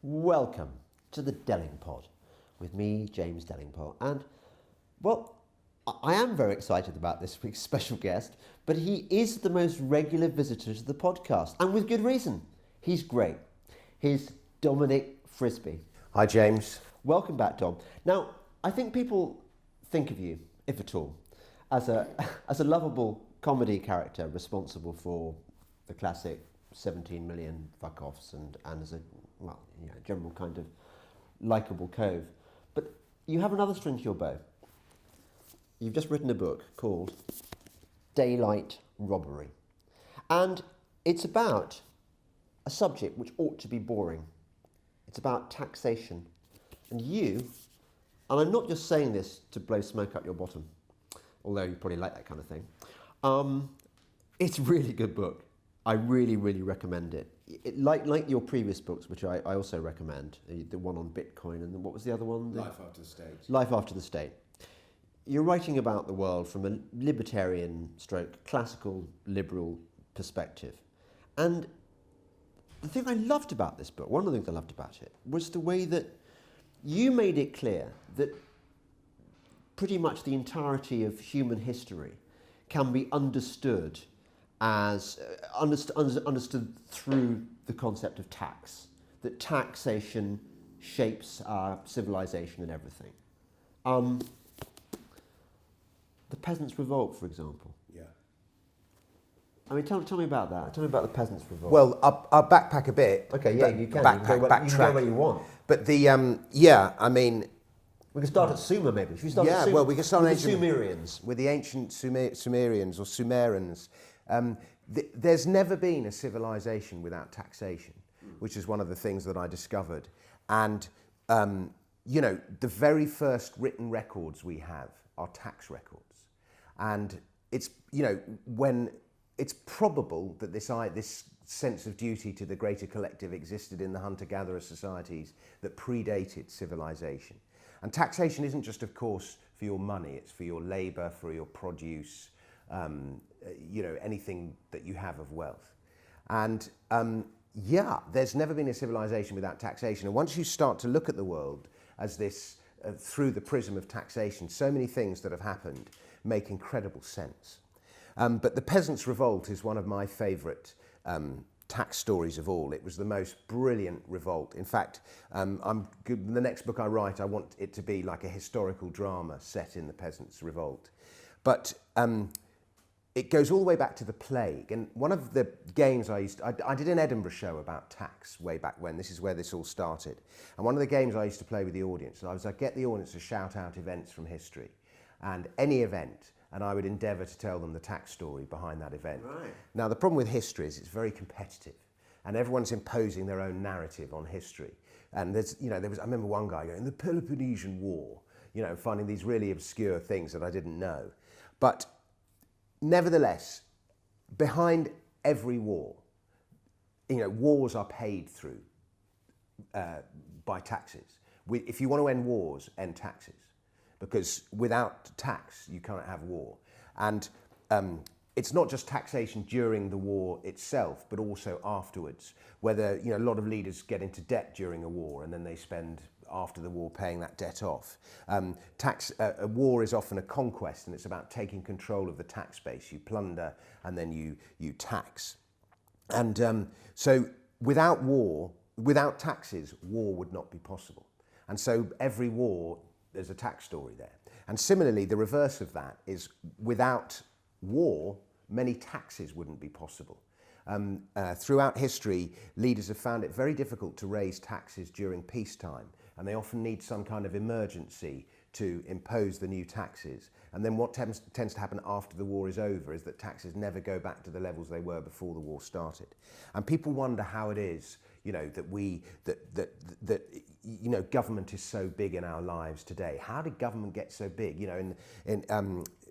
Welcome to the Delingpod with me, James Delingpole. And, well, I am very excited about this week's special guest, but he is the most regular visitor to the podcast, and with good reason. He's great. He's Dominic Frisby. Hi, James. Welcome back, Dom. Now, I think people think of you, if at all, as a lovable comedy character responsible for the classic 17 million fuck-offs and as a general kind of likeable cove. But you have another string to your bow. You've just written a book called Daylight Robbery. And it's about a subject which ought to be boring. It's about taxation. And I'm not just saying this to blow smoke up your bottom, although you probably like that kind of thing. It's a really good book. I really, really recommend it. Like your previous books, which I also recommend, the one on Bitcoin, and what was the other one? Life After the State. Life After the State. You're writing about the world from a libertarian stroke, classical liberal perspective. And the thing I loved about this book, one of the things I loved about it, was the way that you made it clear that pretty much the entirety of human history can be understood as understood through the concept of tax, that taxation shapes our civilization and everything. The Peasants Revolt, for example. Yeah. I mean, tell me about that. Tell me about the Peasants Revolt. Well, I'll backpack a bit. Okay, yeah, you can. Backtrack. You can go where you want. But we can start at Sumer, maybe. Should we start at Sumer? Well, we can start with with the Sumerians. With the ancient Sumerians or Sumerans. There's never been a civilization without taxation, which is one of the things that I discovered. And, the very first written records we have are tax records. And it's, when it's probable that this sense of duty to the greater collective existed in the hunter-gatherer societies that predated civilization. And taxation isn't just, of course, for your money, it's for your labour, for your produce, anything that you have of wealth. And there's never been a civilization without taxation. And once you start to look at the world as this, through the prism of taxation, so many things that have happened make incredible sense. But the Peasants Revolt is one of my favourite tax stories of all. It was the most brilliant revolt. In fact, the next book I write, I want it to be like a historical drama set in the Peasants Revolt. But it goes all the way back to the plague. And one of the games I did an Edinburgh show about tax way back when. This is where this all started. And one of the games I used to play with the audience, I'd get the audience to shout out events from history, and any event, and I would endeavour to tell them the tax story behind that event. Right. Now, the problem with history is it's very competitive, and everyone's imposing their own narrative on history. And I remember one guy going, the Peloponnesian War, finding these really obscure things that I didn't know. But nevertheless, behind every war, wars are paid through by taxes. If you want to end wars, end taxes. Because without tax, you can't have war. And it's not just taxation during the war itself, but also afterwards. Whether, a lot of leaders get into debt during a war and then they spend after the war paying that debt off. A war is often a conquest, and it's about taking control of the tax base. You plunder and then you tax. And so without taxes, war would not be possible. And so every war, there's a tax story there. And similarly, the reverse of that is without war, many taxes wouldn't be possible. Throughout history, leaders have found it very difficult to raise taxes during peacetime, and they often need some kind of emergency to impose the new taxes. And then what tends to happen after the war is over is that taxes never go back to the levels they were before the war started. And people wonder how it is, that government is so big in our lives today. How did government get so big? In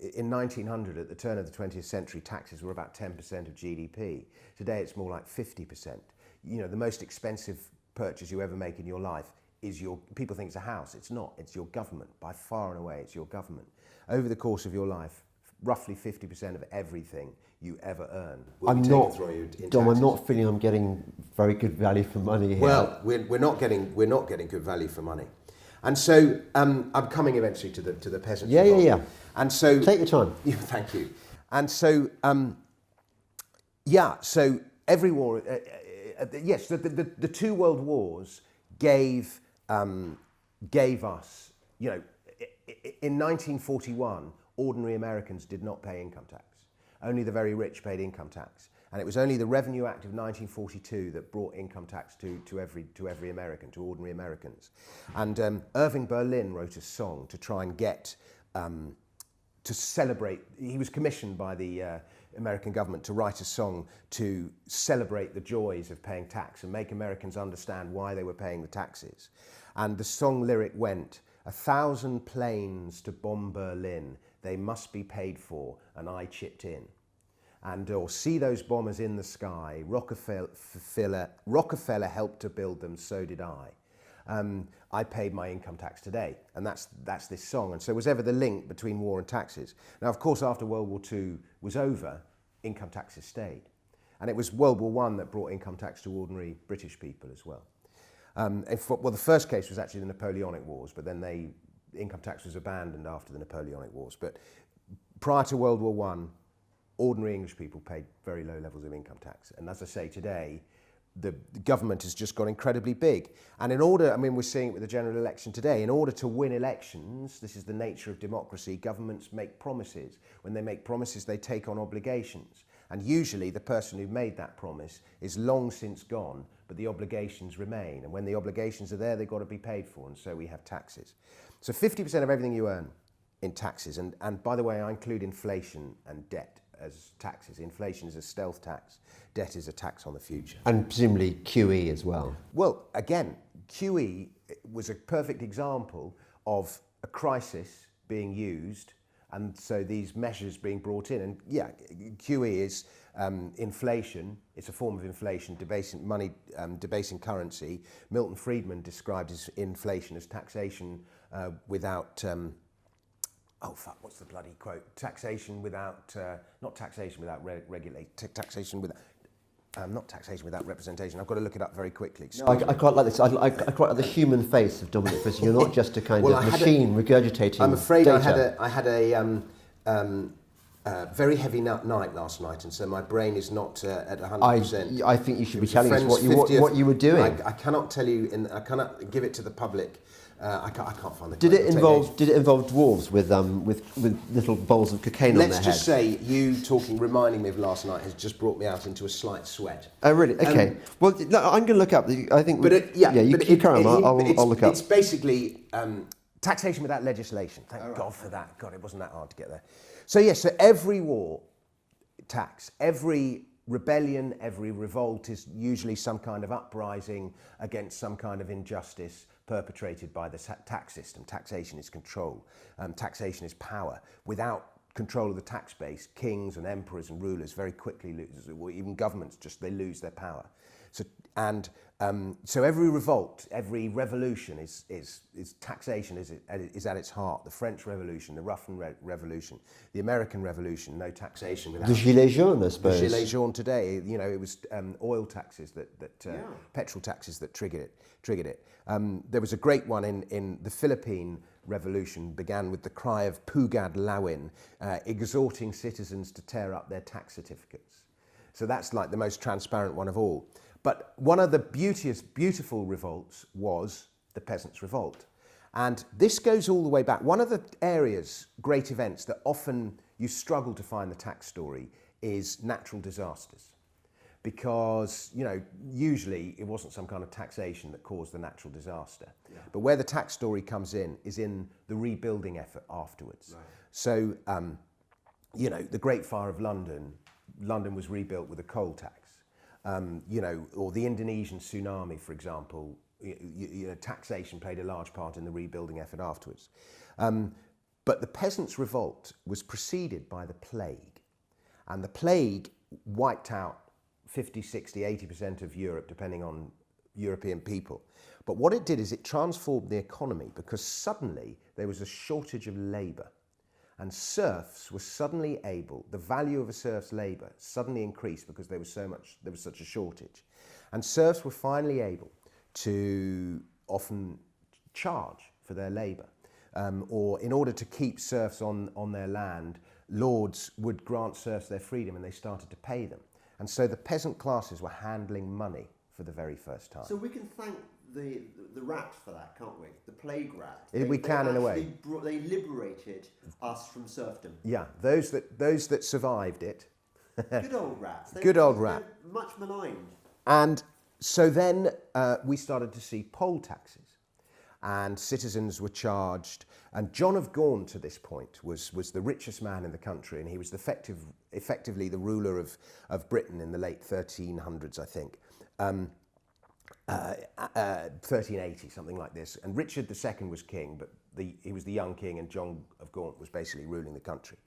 1900, at the turn of the 20th century, taxes were about 10% of GDP. Today, it's more like 50%. The most expensive purchase you ever make in your life is people think it's a house. It's not. It's your government. By far and away, it's your government. Over the course of your life, roughly 50% of everything you ever earn will I'm be not, taken from you in Dom, I'm taxes. not feeling I'm getting very good value for money here. Well, we're not getting good value for money, and so I'm coming eventually to the peasants' revolt. Yeah. And so Take your time. Yeah, thank you. And so so every war, yes, the two world wars gave us, in 1941, ordinary Americans did not pay income tax. Only the very rich paid income tax. And it was only the Revenue Act of 1942 that brought income tax to every American, to ordinary Americans. And Irving Berlin wrote a song to try and get, to celebrate. He was commissioned by the American government to write a song to celebrate the joys of paying tax and make Americans understand why they were paying the taxes. And the song lyric went, "1,000 planes to bomb Berlin, they must be paid for, and I chipped in. And or see those bombers in the sky, Rockefeller helped to build them, so did I. I paid my income tax today." And that's this song. And so was ever the link between war and taxes. Now, of course, after World War II was over, income taxes stayed. And it was World War I that brought income tax to ordinary British people as well. The first case was actually the Napoleonic Wars, but then income tax was abandoned after the Napoleonic Wars. But prior to World War I, ordinary English people paid very low levels of income tax. And as I say, today, the government has just got incredibly big. And we're seeing it with the general election today, in order to win elections, this is the nature of democracy, governments make promises. When they make promises, they take on obligations. And usually the person who made that promise is long since gone, but the obligations remain. And when the obligations are there, they've got to be paid for, and so we have taxes. So 50% of everything you earn in taxes, and by the way, I include inflation and debt as taxes. Inflation is a stealth tax, debt is a tax on the future. And presumably QE as well. Well, again, QE was a perfect example of a crisis being used, and so these measures being brought in. And yeah, QE is inflation. It's a form of inflation, debasing money, debasing currency. Milton Friedman described inflation as taxation without... what's the bloody quote? Taxation without, not taxation without taxation without, not taxation without representation. I've got to look it up very quickly. No, I quite like this. I quite like the human face of Dominic Frisby. You're not just a kind of machine regurgitating. I'm afraid data. I had a very heavy night last night, and so my brain is not at 100%. I think you should be telling us what you were doing. I cannot tell you, I cannot give it to the public. I can't find the. Did it involve dwarves with little bowls of cocaine on their heads? Let's just say reminding me of last night has just brought me out into a slight sweat. Oh really? Okay. Well, no, I'm going to look up. I think. You carry on. I'll look up. It's basically taxation without legislation. Thank God for that. God, it wasn't that hard to get there. So yes, so every war, tax, every rebellion, every revolt is usually some kind of uprising against some kind of injustice perpetrated by the tax system. Taxation is control. Taxation is power. Without control of the tax base, kings and emperors and rulers very quickly lose, or even governments they lose their power. So every revolt, every revolution is taxation is at its heart. The French Revolution, the Russian Revolution, the American Revolution, no taxation without. The Gilets jaunes, I suppose. The Gilets jaunes today, it was oil taxes petrol taxes that triggered it. There was a great one in the Philippine Revolution, began with the cry of Pugad Lawin, exhorting citizens to tear up their tax certificates. So that's like the most transparent one of all. But one of the beautiful revolts was the Peasants' Revolt. And this goes all the way back. One of the great events that often you struggle to find the tax story is natural disasters. Because, usually it wasn't some kind of taxation that caused the natural disaster. Yeah. But where the tax story comes in is in the rebuilding effort afterwards. Right. So, the Great Fire of London was rebuilt with a coal tax. Or the Indonesian tsunami, for example, taxation played a large part in the rebuilding effort afterwards. But the Peasants' Revolt was preceded by the plague. And the plague wiped out 50, 60, 80% of Europe, depending on European people. But what it did is it transformed the economy, because suddenly there was a shortage of labour. And serfs were suddenly able, the value of a serf's labour suddenly increased because there was such a shortage. And serfs were finally able to often charge for their labour. Or in order to keep serfs on their land, lords would grant serfs their freedom and they started to pay them. And so the peasant classes were handling money for the very first time. So we can thank the rat for that, can't we? The plague rat. We can in a way. They liberated us from serfdom. Yeah, those that survived it. Good old rats. Good old rat. Much maligned. And so then we started to see poll taxes. And citizens were charged. And John of Gaunt, to this point, was the richest man in the country, and he was effectively the ruler of Britain in the late 1300s, I think. 1380, something like this. And Richard II was king, but he was the young king, and John of Gaunt was basically ruling the country.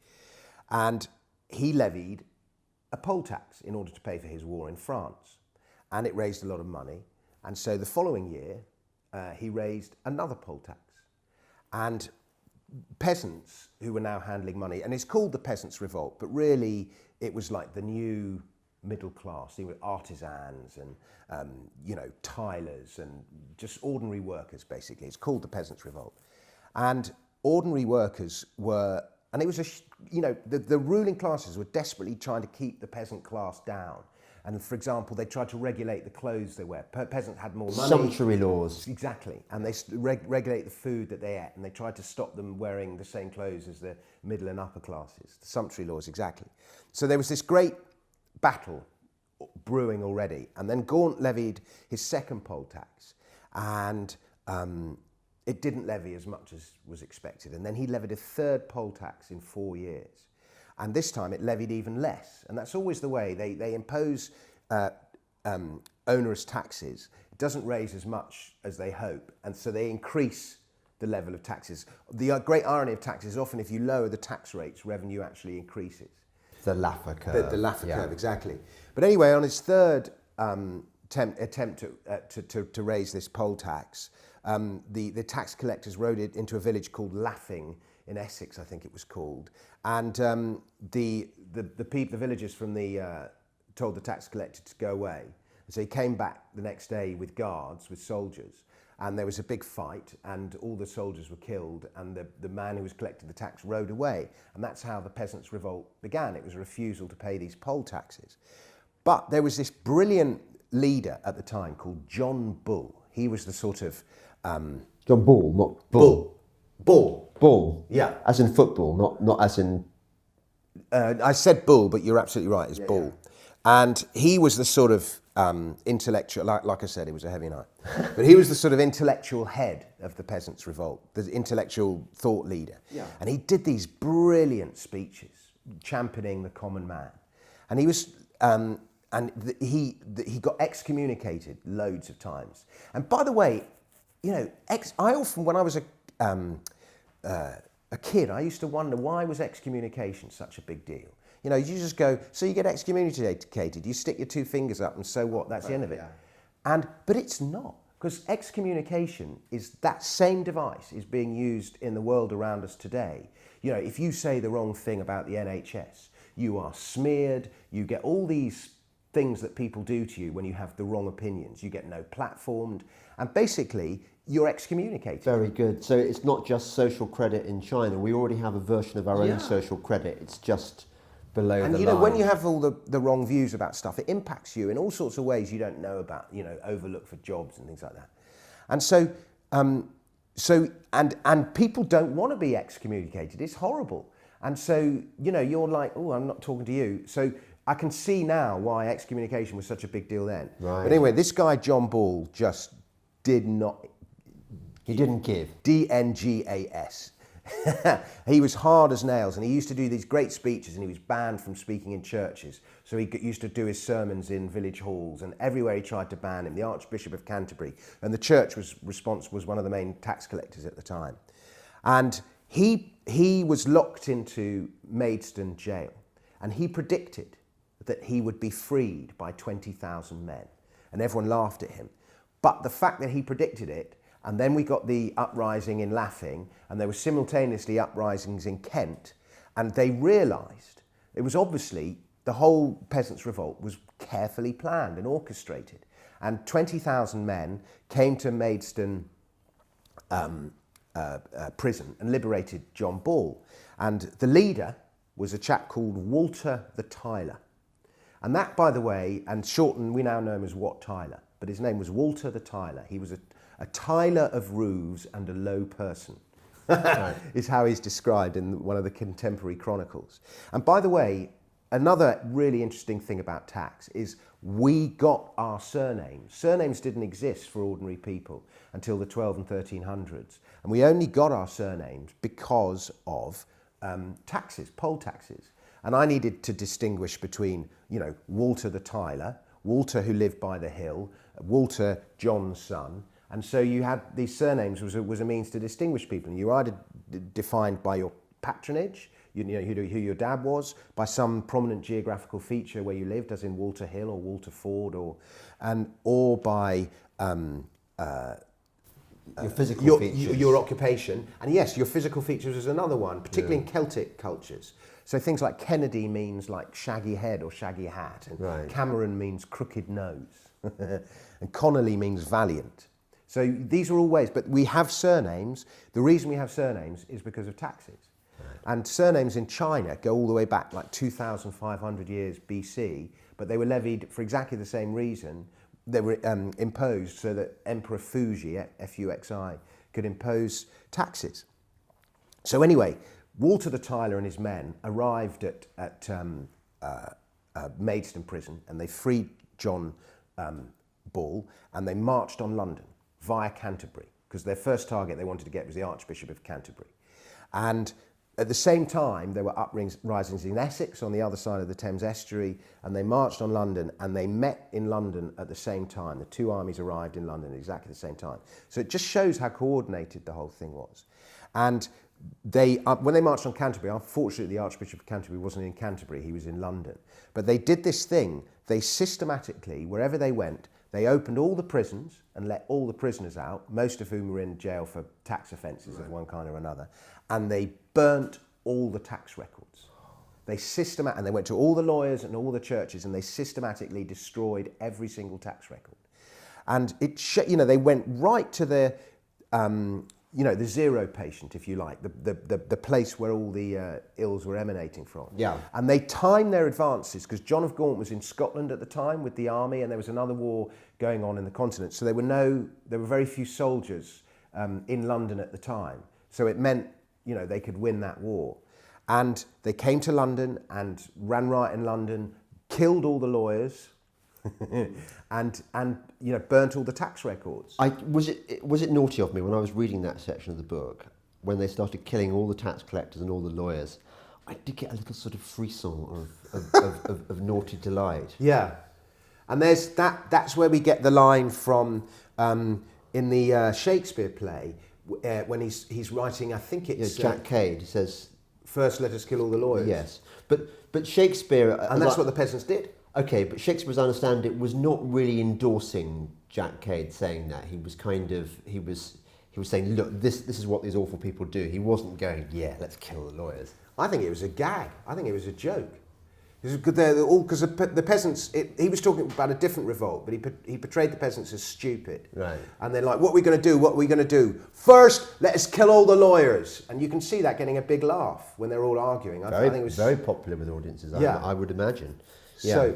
And he levied a poll tax in order to pay for his war in France. And it raised a lot of money. And so the following year, he raised another poll tax. And peasants who were now handling money, and it's called the Peasants Revolt, but really it was like the new middle class. They were artisans and, tilers and just ordinary workers, basically. It's called the Peasants Revolt. And ordinary workers were, and it was the ruling classes were desperately trying to keep the peasant class down. And for example, they tried to regulate the clothes they wear. Peasants had more money. Sumptuary laws. Exactly. And they regulate the food that they ate. And they tried to stop them wearing the same clothes as the middle and upper classes. The sumptuary laws, exactly. So there was this great battle brewing already. And then Gaunt levied his second poll tax. And it didn't levy as much as was expected. And then he levied a third poll tax in 4 years. And this time it levied even less. And that's always the way. They impose onerous taxes. It doesn't raise as much as they hope. And so they increase the level of taxes. The great irony of taxes is often if you lower the tax rates, revenue actually increases. The Laffer curve. The Laffer curve, exactly. But anyway, on his third attempt to raise this poll tax, the tax collectors rode it into a village called Laffing in Essex, I think it was called, and the villagers from told the tax collector to go away. So he came back the next day with guards, with soldiers, and there was a big fight, and all the soldiers were killed, and the man who was collecting the tax rode away, and that's how the Peasants' Revolt began. It was a refusal to pay these poll taxes. But there was this brilliant leader at the time called John Bull. He was the sort of John Bull, not Bull. Bull. Yeah. As in football, not as in... I said Bull, but you're absolutely right, it's Bull. Yeah. And he was the sort of intellectual, like I said, he was a heavy night. But he was the sort of intellectual head of the Peasants' Revolt, the intellectual thought leader. Yeah. And he did these brilliant speeches championing the common man. And he was... he got excommunicated loads of times. And by the way, I often, when I was a kid, I used to wonder, why was excommunication such a big deal? You just go, so you get excommunicated, you stick your 2 fingers up and so what, that's the end of it. Yeah. But it's not, because excommunication is that same device is being used in the world around us today. If you say the wrong thing about the NHS, you are smeared, you get all these things that people do to you when you have the wrong opinions. You get no platformed, and basically you're excommunicated. Very good. So it's not just social credit in China. We already have a version of our own social credit. It's just below the line. And when you have all the wrong views about stuff, it impacts you in all sorts of ways you don't know about, overlook for jobs and things like that. And so people don't want to be excommunicated. It's horrible. And so, you're like, oh, I'm not talking to you. So I can see now why excommunication was such a big deal then. Right. But anyway, this guy, John Bull, just did not... He didn't give. DNGAS. He was hard as nails, and he used to do these great speeches, and he was banned from speaking in churches. So he used to do his sermons in village halls, and everywhere he tried to ban him. The Archbishop of Canterbury, and the church was one of the main tax collectors at the time. And he was locked into Maidstone jail, and he predicted that he would be freed by 20,000 men. And everyone laughed at him. But the fact that he predicted it, and then we got the uprising in Laffing, and there were simultaneously uprisings in Kent, And they realised it was obviously the whole Peasants Revolt was carefully planned and orchestrated. And 20,000 men came to Maidstone prison and liberated John Ball. And the leader was a chap called Walter the Tiler. And that, by the way, and shortened, we now know him as Wat Tyler, but his name was Walter the Tiler. He was a tiler of roofs and a low person, right. Is how he's described in one of the contemporary chronicles. And by the way, another really interesting thing about tax is we got our surnames. Surnames didn't exist for ordinary people until the 12 and 1300s. And we only got our surnames because of taxes, poll taxes. And I needed to distinguish between, Walter the Tiler, Walter who lived by the hill, Walter John's son. And so you had these surnames was a means to distinguish people. And you were either defined by your patronage, who your dad was, by some prominent geographical feature where you lived, as in Walter Hill or Walter Ford, or by your physical features. Your occupation. And yes, your physical features is another one, particularly in Celtic cultures. So things like Kennedy means like shaggy head or shaggy hat, and Cameron means crooked nose, and Connolly means valiant. So these are all ways, but we have surnames. The reason we have surnames is because of taxes. And surnames in China go all the way back like 2,500 years BC, but they were levied for exactly the same reason. They were imposed so that Emperor Fuxi, F-U-X-I, could impose taxes. So anyway, Walter the Tiler and his men arrived at Maidstone prison, and they freed John Ball, and they marched on London via Canterbury, because their first target they wanted to get was the Archbishop of Canterbury. And at the same time, there were uprisings in Essex on the other side of the Thames estuary, and they marched on London, and they met in London at the same time. The two armies arrived in London at exactly the same time. So it just shows how coordinated the whole thing was. And when they marched on Canterbury, unfortunately the Archbishop of Canterbury wasn't in Canterbury, he was in London. But they did this thing, they systematically, wherever they went, they opened all the prisons and let all the prisoners out, most of whom were in jail for tax offences of one kind or another, and they burnt all the tax records. And they went to all the lawyers and all the churches, and they systematically destroyed every single tax record. And they went right to the zero patient, if you like, the place where all the ills were emanating from. Yeah. And they timed their advances, because John of Gaunt was in Scotland at the time with the army, and there was another war going on in the continent. So there were very few soldiers in London at the time. So it meant, they could win that war. And they came to London and ran riot in London, killed all the lawyers, and burnt all the tax records. Was it naughty of me when I was reading that section of the book, when they started killing all the tax collectors and all the lawyers? I did get a little sort of frisson of naughty delight. Yeah, and there's that's where we get the line from in the Shakespeare play when he's writing. I think it's Jack Cade. He says, "First, let us kill all the lawyers." Yes, but Shakespeare, and that's what the peasants did. Okay, but Shakespeare, as I understand it, was not really endorsing Jack Cade saying that. He was saying, look, this is what these awful people do. He wasn't going, yeah, let's kill the lawyers. I think it was a gag. I think it was a joke. Because the peasants, he was talking about a different revolt, but he portrayed the peasants as stupid. Right. And they're like, what are we going to do? What are we going to do? First, let us kill all the lawyers. And you can see that getting a big laugh when they're all arguing. I think it was very popular with audiences, I would imagine. Yeah.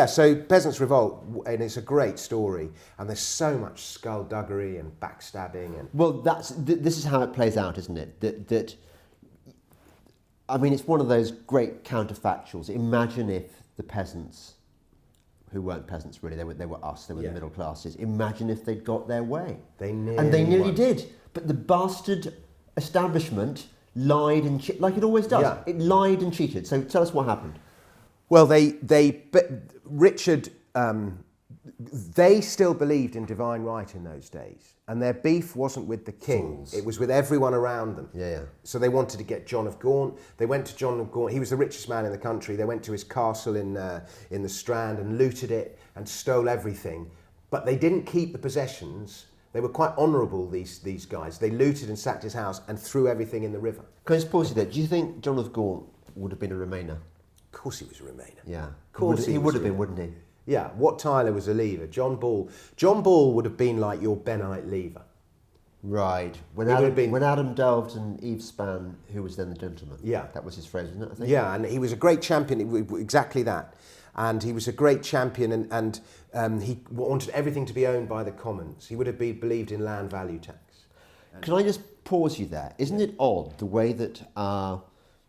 So Peasants Revolt, and it's a great story, and there's so much skullduggery and backstabbing. And well, this is how it plays out, isn't it? That I mean, it's one of those great counterfactuals. Imagine if the peasants, who weren't peasants really, they were us, they were the middle classes. Imagine if they'd got their way. They nearly did. But the bastard establishment lied and cheated, like it always does. Yeah. It lied and cheated. So tell us what happened. Well, Richard, they still believed in divine right in those days, and their beef wasn't with the king; Fools. it was with everyone around them. Yeah. So they wanted to get John of Gaunt. They went to John of Gaunt. He was the richest man in the country. They went to his castle in the Strand and looted it and stole everything. But they didn't keep the possessions. They were quite honourable, these guys. They looted and sacked his house and threw everything in the river. Can I just pause you there? Do you think John of Gaunt would have been a Remainer. Of course he was a Remainer. Yeah. Of course he would have been, wouldn't he? Yeah, Wat Tyler was a Leaver. John Ball would have been like your Benite Leaver. Right. When Adam delved and Eve span, who was then the gentleman. Yeah. That was his phrase, wasn't it, I think? Yeah, and he was a great champion, exactly that. And he was a great champion, and he wanted everything to be owned by the commons. He would have believed in land value tax. Can I just pause you there? Isn't it odd the way that our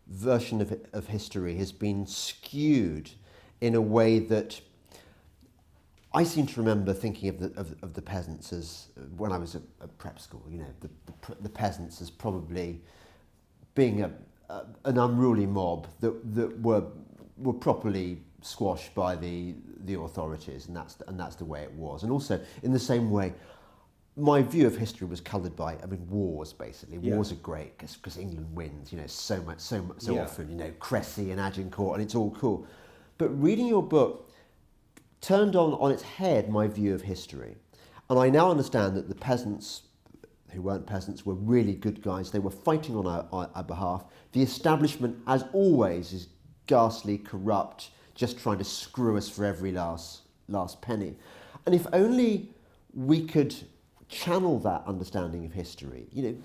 version of history has been skewed in a way that I seem to remember thinking of the peasants as, when I was at prep school, you know, the peasants as probably being an unruly mob that were properly squashed by the authorities, and that's the way it was. And also, in the same way, my view of history was coloured by, wars, basically. Yeah. Wars are great because England wins, you know, so Yeah. often, you know, Cressy and Agincourt, and it's all cool. But reading your book turned on its head my view of history. And I now understand that the peasants, who weren't peasants, were really good guys. They were fighting on our behalf. The establishment, as always, is ghastly, corrupt, just trying to screw us for every last penny. And if only we could channel that understanding of history. You know,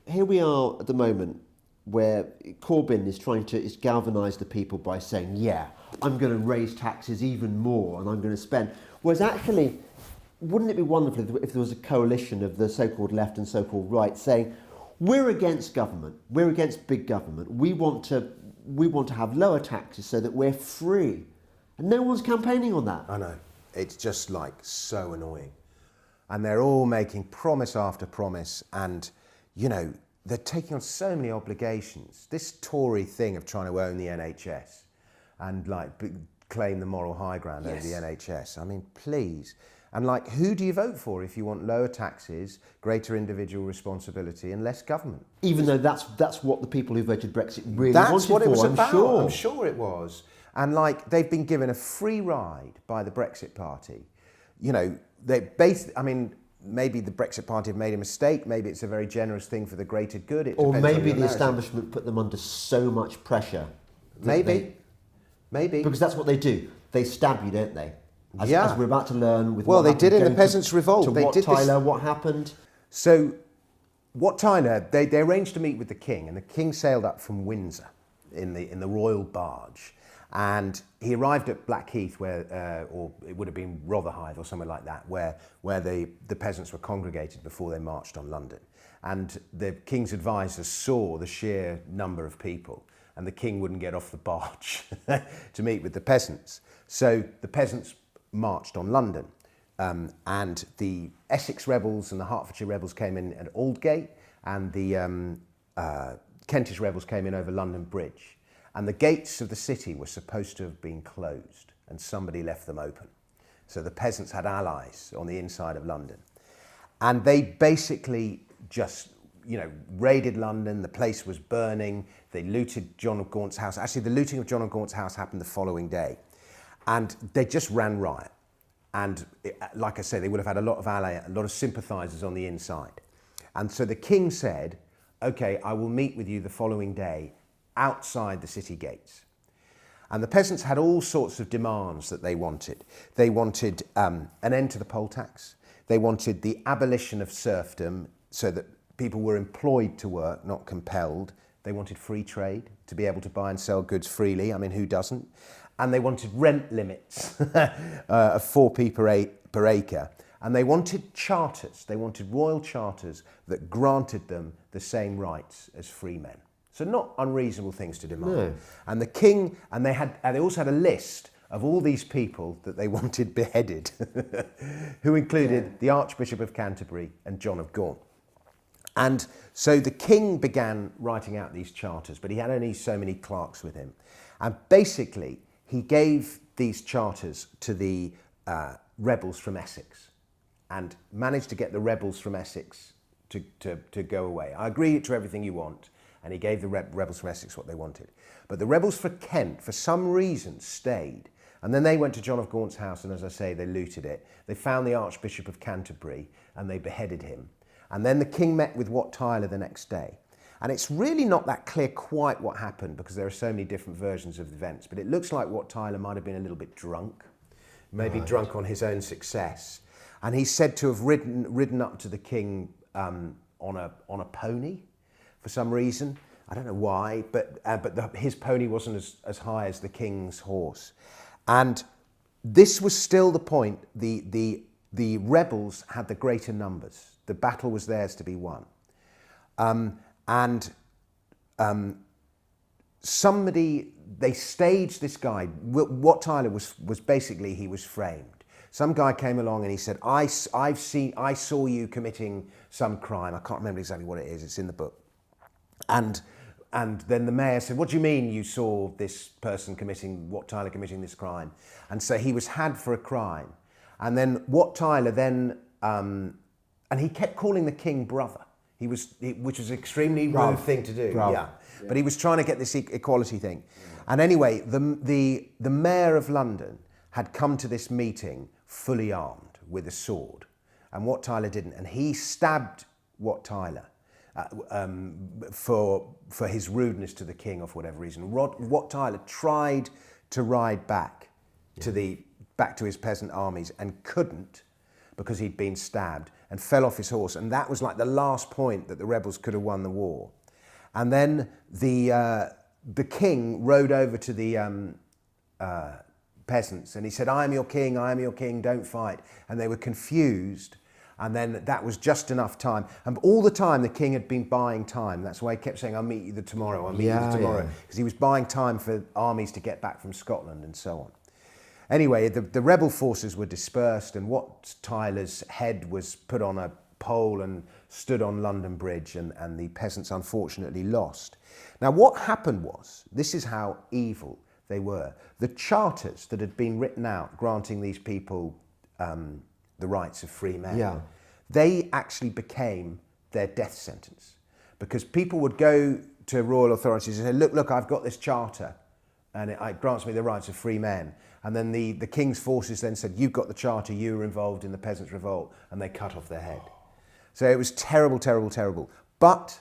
here we are at the moment where Corbyn is galvanise the people by saying, yeah, I'm going to raise taxes even more and I'm going to spend. Whereas actually, wouldn't it be wonderful if there was a coalition of the so-called left and so-called right saying, we're against government, we're against big government, we want to have lower taxes so that we're free. And no one's campaigning on that. I know. It's just like so annoying. And they're all making promise after promise, and, you know, they're taking on so many obligations. This Tory thing of trying to own the NHS and claim the moral high ground over the NHS. I mean, please. And who do you vote for if you want lower taxes, greater individual responsibility, and less government? Even though that's what the people who voted Brexit really wanted. That's what it was about. Sure. I'm sure it was. And they've been given a free ride by the Brexit Party. You know, maybe the Brexit Party have made a mistake. Maybe it's a very generous thing for the greater good. Or maybe the establishment put them under so much pressure. Maybe. Because that's what they do. They stab you, don't they? As we're about to learn. Well, they did in the Peasants Revolt. Wat Tyler, what happened? So, Wat Tyler, they arranged to meet with the king, and the king sailed up from Windsor in the royal barge. And he arrived at Blackheath, where, or it would have been Rotherhithe or somewhere like that, where the peasants were congregated before they marched on London. And the king's advisors saw the sheer number of people, and the king wouldn't get off the barge to meet with the peasants. So the peasants marched on London, and the Essex rebels and the Hertfordshire rebels came in at Aldgate, and the Kentish rebels came in over London Bridge. And the gates of the city were supposed to have been closed, and somebody left them open. So the peasants had allies on the inside of London. And they basically just, you know, raided London. The place was burning. They looted John of Gaunt's house. Actually, the looting of John of Gaunt's house happened the following day. And they just ran riot. And like I say, they would have had a lot of sympathisers on the inside. And so the king said, okay, I will meet with you the following day outside the city gates. And the peasants had all sorts of demands that they wanted. They wanted an end to the poll tax. They wanted the abolition of serfdom so that people were employed to work, not compelled. They wanted free trade, to be able to buy and sell goods freely. I mean, who doesn't? And they wanted rent limits of 4p per acre. And they wanted charters. They wanted royal charters that granted them the same rights as free men. So not unreasonable things to demand. No. And the king, and they also had a list of all these people that they wanted beheaded, who included the Archbishop of Canterbury and John of Gaunt. And so the king began writing out these charters, but he had only so many clerks with him. And basically, he gave these charters to the rebels from Essex and managed to get the rebels from Essex to go away. I agree to everything you want. And he gave the rebels from Essex what they wanted. But the rebels for Kent, for some reason, stayed. And then they went to John of Gaunt's house, and as I say, they looted it. They found the Archbishop of Canterbury, and they beheaded him. And then the king met with Wat Tyler the next day. And it's really not that clear quite what happened because there are so many different versions of the events. But it looks like Wat Tyler might have been a little bit drunk, maybe drunk on his own success. And he's said to have ridden up to the king on a pony for some reason. I don't know why, but his pony wasn't as high as the king's horse. And this was still the point. The rebels had the greater numbers. The battle was theirs to be won. They staged this guy. Wat Tyler was basically, he was framed. Some guy came along and he said, I saw you committing some crime. I can't remember exactly what it is. It's in the book. And then the mayor said, what do you mean you saw this person Wat Tyler committing this crime? And so he was had for a crime. And then Wat Tyler then, and he kept calling the king brother. Which was an extremely rude thing to do. Yeah. But he was trying to get this equality thing. And anyway, the mayor of London had come to this meeting fully armed with a sword. And Wat Tyler didn't. And he stabbed Wat Tyler for his rudeness to the king or for whatever reason. Wat Tyler tried to ride back to his peasant armies and couldn't because he'd been stabbed and fell off his horse. And that was like the last point that the rebels could have won the war. And then the king rode over to the peasants and he said, I am your king, don't fight. And they were confused. And then that was just enough time. And all the time the king had been buying time. That's why he kept saying, I'll meet you tomorrow, Because he was buying time for armies to get back from Scotland and so on. Anyway, the rebel forces were dispersed and Wat Tyler's head was put on a pole and stood on London Bridge and the peasants unfortunately lost. Now what happened was, this is how evil they were. The charters that had been written out granting these people the rights of free men, they actually became their death sentence. Because people would go to royal authorities and say, look, I've got this charter and it grants me the rights of free men. And then the king's forces then said, you've got the charter, you were involved in the Peasants Revolt, and they cut off their head. So it was terrible, terrible, terrible. But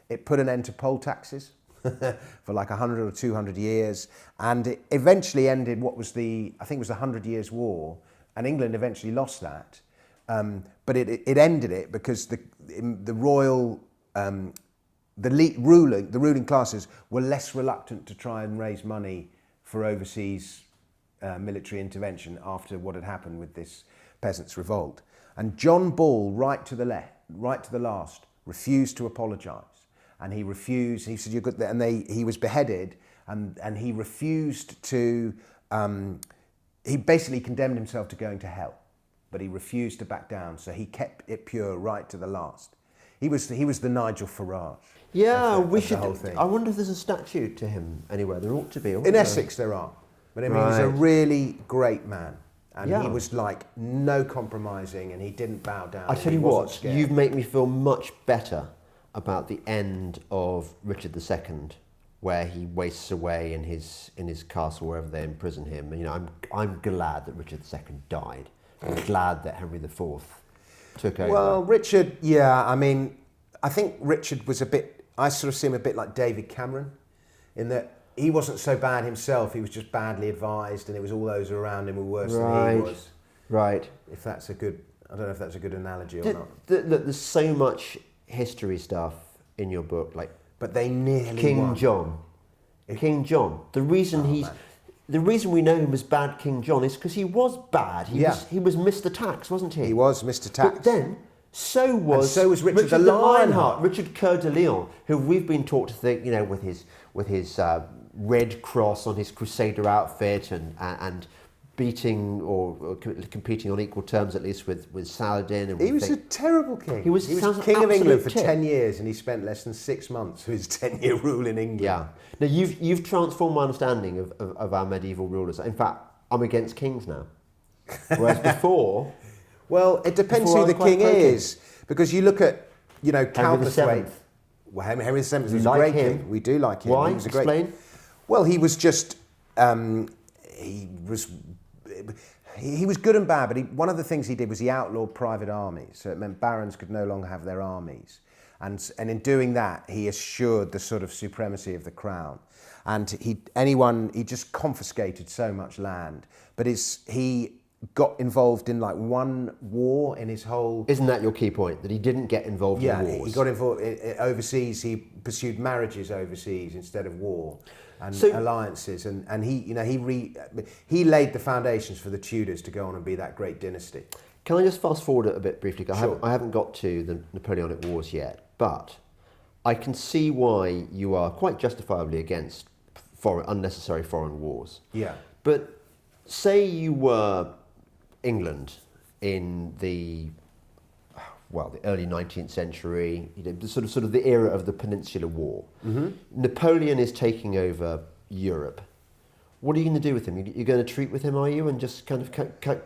it put an end to poll taxes for like 100 or 200 years. And it eventually ended what was I think it was the 100 Years' War. And England eventually lost that. But it ended it because the ruling classes were less reluctant to try and raise money for overseas military intervention after what had happened with this Peasants' Revolt. And John Ball, right to the last, refused to apologise. And he refused, he said, you're good, and he was beheaded, and he refused to, he basically condemned himself to going to hell, but he refused to back down, so he kept it pure right to the last. He was the Nigel Farage. Yeah, of the whole thing. I wonder if there's a statue to him anywhere. There ought to be. In Essex there are. But I mean, he was a really great man. And he was like no compromising and he didn't bow down. I tell you what, you've made me feel much better about the end of Richard II, where he wastes away in his castle wherever they imprison him. And, you know, I'm glad that Richard II died. I'm glad that Henry IV took over. Well, Richard, yeah, I mean, I think Richard was I sort of see him a bit like David Cameron, in that he wasn't so bad himself, he was just badly advised, and it was all those around him who were worse than he was. Right. If that's I don't know if that's a good analogy or not. Look, there's so much history stuff in your book, like. But they nearly King won. John. King John. The reason we know him as Bad King John is because he was bad. He was Mr. Tax, wasn't he? He was Mr. Tax. But then, so was Richard the Lionheart. Richard Coeur de Lion, who we've been taught to think, you know, with his red cross on his crusader outfit and beating or competing on equal terms at least with Saladin. And he was a terrible king. He was king of England for 10 years and he spent less than 6 months of his 10-year rule in England. Yeah. Now you've transformed my understanding of our medieval rulers. In fact, I'm against kings now. Whereas before... Well, it depends who the king is. Because you look at, you know, countless ways. Well, Henry VII was a great king. We do like him. Why? He was Explain. Well, he was just... he was good and bad, but one of the things he did was he outlawed private armies. So it meant barons could no longer have their armies. And in doing that, he assured the sort of supremacy of the crown. And he just confiscated so much land. But he got involved in like one war in his whole... Isn't that your key point, that he didn't get involved in wars? Yeah, he got involved overseas. He pursued marriages overseas instead of war and alliances. And he laid the foundations for the Tudors to go on and be that great dynasty. Can I just fast forward it a bit briefly? Sure. I haven't got to the Napoleonic Wars yet, but I can see why you are quite justifiably against unnecessary foreign wars. Yeah. But say you were England in the early 19th century, sort of the era of the Peninsular War. Mm-hmm. Napoleon is taking over Europe. What are you going to do with him? You're going to treat with him, are you, and just kind of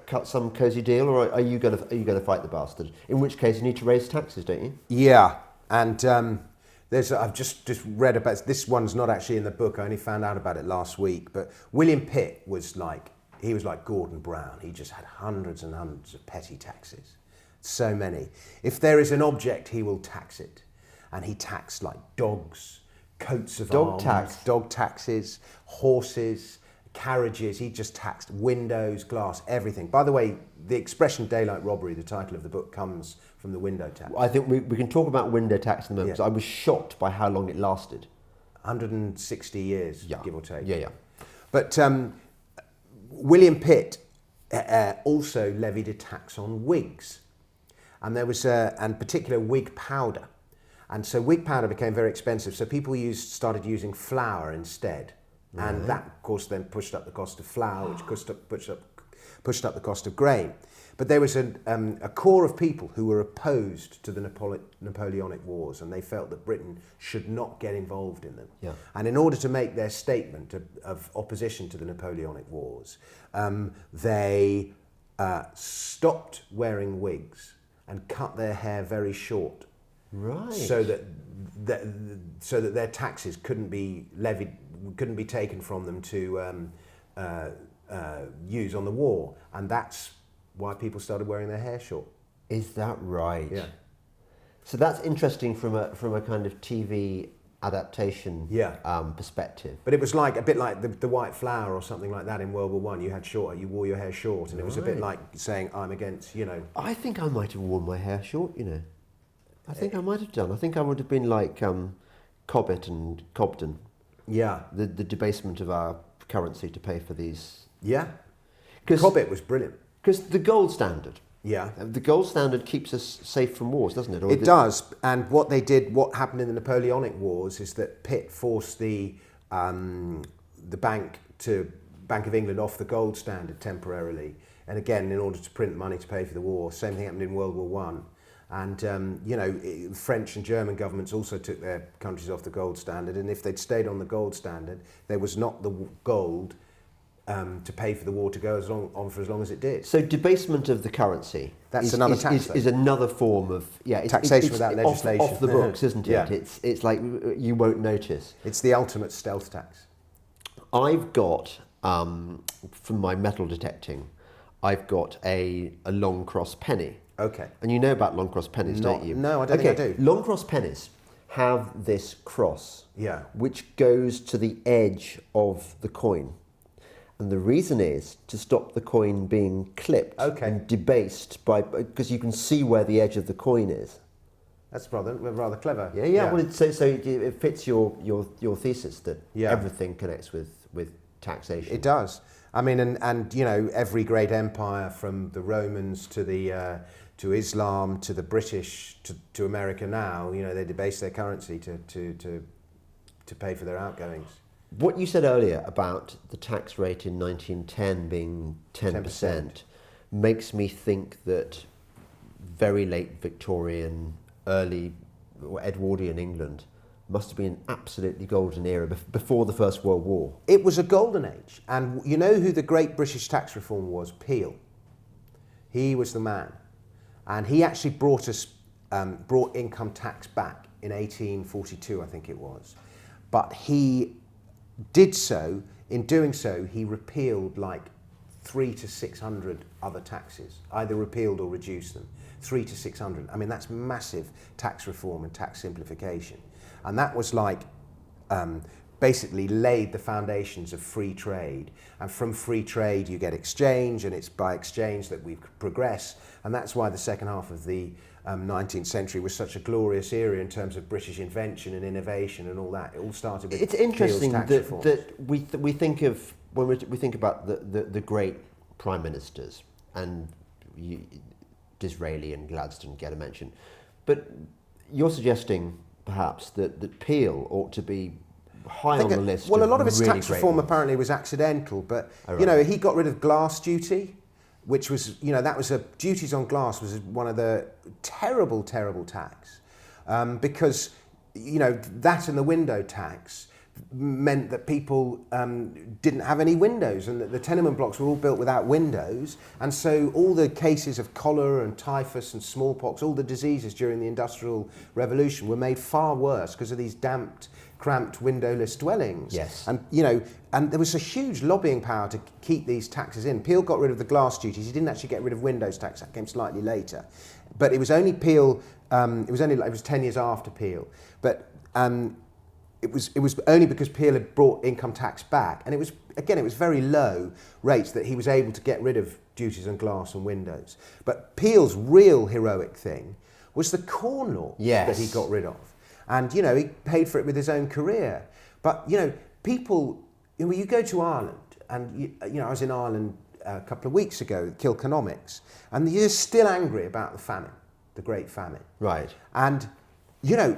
cut some cosy deal, or are you going to fight the bastard? In which case, you need to raise taxes, don't you? Yeah, and I've just read about this. One's not actually in the book. I only found out about it last week. But William Pitt was like Gordon Brown. He just had hundreds and hundreds of petty taxes, so many. If there is an object, he will tax it, and he taxed like dogs, coats of arms, dog taxes, horses, carriages. He just taxed windows, glass, everything. By the way, the expression daylight robbery, the title of the book, comes from the window tax. I think we can talk about window tax in a moment, because I was shocked by how long it lasted. 160 years, give or take. Yeah. But William Pitt also levied a tax on wigs. And there was, and particular wig powder. And so wig powder became very expensive. So people started using flour instead. Right. And that, of course, then pushed up the cost of flour, which pushed up the cost of grain. But there was a core of people who were opposed to the Napoleonic Wars, and they felt that Britain should not get involved in them. Yeah. And in order to make their statement of opposition to the Napoleonic Wars, they stopped wearing wigs and cut their hair very short. Right. So that their taxes couldn't be levied, couldn't be taken from them to use on the war, and that's why people started wearing their hair short. Is that right? Yeah. So that's interesting from a kind of TV adaptation perspective. But it was like a bit like the white flower or something like that in World War I. You wore your hair short, and it was a bit like saying, I'm against, I think I might have worn my hair short, I think I might have done. I think I would have been like Cobbett and Cobden. Yeah. The debasement of our currency to pay for these. Yeah. Cobbett was brilliant. Because the gold standard. Yeah. The gold standard keeps us safe from wars, doesn't it? It does. And what happened in the Napoleonic Wars is that Pitt forced the Bank of England off the gold standard temporarily. And again, in order to print money to pay for the war. Same thing happened in World War One. And, French and German governments also took their countries off the gold standard. And if they'd stayed on the gold standard, there was not the gold to pay for the war to go on for as long as it did. So debasement of the currency is another form of taxation without legislation. Off the books, isn't it? Yeah. It's like you won't notice. It's the ultimate stealth tax. I've got from my metal detecting, I've got a long cross penny. Okay. And you know about long cross pennies, don't you? No, I don't think I do. Long cross pennies have this cross, which goes to the edge of the coin. And the reason is to stop the coin being clipped and debased because you can see where the edge of the coin is. That's rather clever. Yeah. Well, so it fits your thesis that everything connects with taxation. It does. I mean, and every great empire, from the Romans to Islam to the British to America now, they debase their currency to pay for their outgoings. What you said earlier about the tax rate in 1910 being 10% makes me think that very late Victorian, early Edwardian England must have been an absolutely golden era before the First World War. It was a golden age. And you know who the great British tax reform was? Peel. He was the man. And he actually brought income tax back in 1842, I think it was. But he did so, in doing so, he repealed like 300 to 600 other taxes, either repealed or reduced them. 300 to 600. I mean, that's massive tax reform and tax simplification. And that was like basically laid the foundations of free trade. And from free trade, you get exchange, and it's by exchange that we progress. And that's why the second half of the 19th century was such a glorious era in terms of British invention and innovation and all that. It all started with It's interesting tax that, reforms. that we think of, when we think about the great prime ministers, and Disraeli and Gladstone get a mention, but you're suggesting perhaps that Peel ought to be high on the list. Well, a lot of his really tax great reform ones. apparently was accidental, but Oh, you know, right. he got rid of glass duty, which was, you know, that was duties on glass was one of the terrible tax, because, you know, that and the window tax meant that people didn't have any windows, and that the tenement blocks were all built without windows, and so all the cases of cholera and typhus and smallpox, all the diseases during the Industrial Revolution were made far worse because of these damped, cramped, windowless dwellings. Yes. And, you know, and there was a huge lobbying power to keep these taxes in. Peel got rid of the glass duties. He didn't actually get rid of windows tax. That came slightly later. But it was only Peel, it was 10 years after Peel. But it was only because Peel had brought income tax back. And it was very low rates that he was able to get rid of duties on glass and windows. But Peel's real heroic thing was the Corn Law that he got rid of. And, you know, he paid for it with his own career. But, you know, people, you go to Ireland, and, you know, I was in Ireland a couple of weeks ago, Kilconomics, and they're still angry about the famine, the Great Famine. Right. And, you know,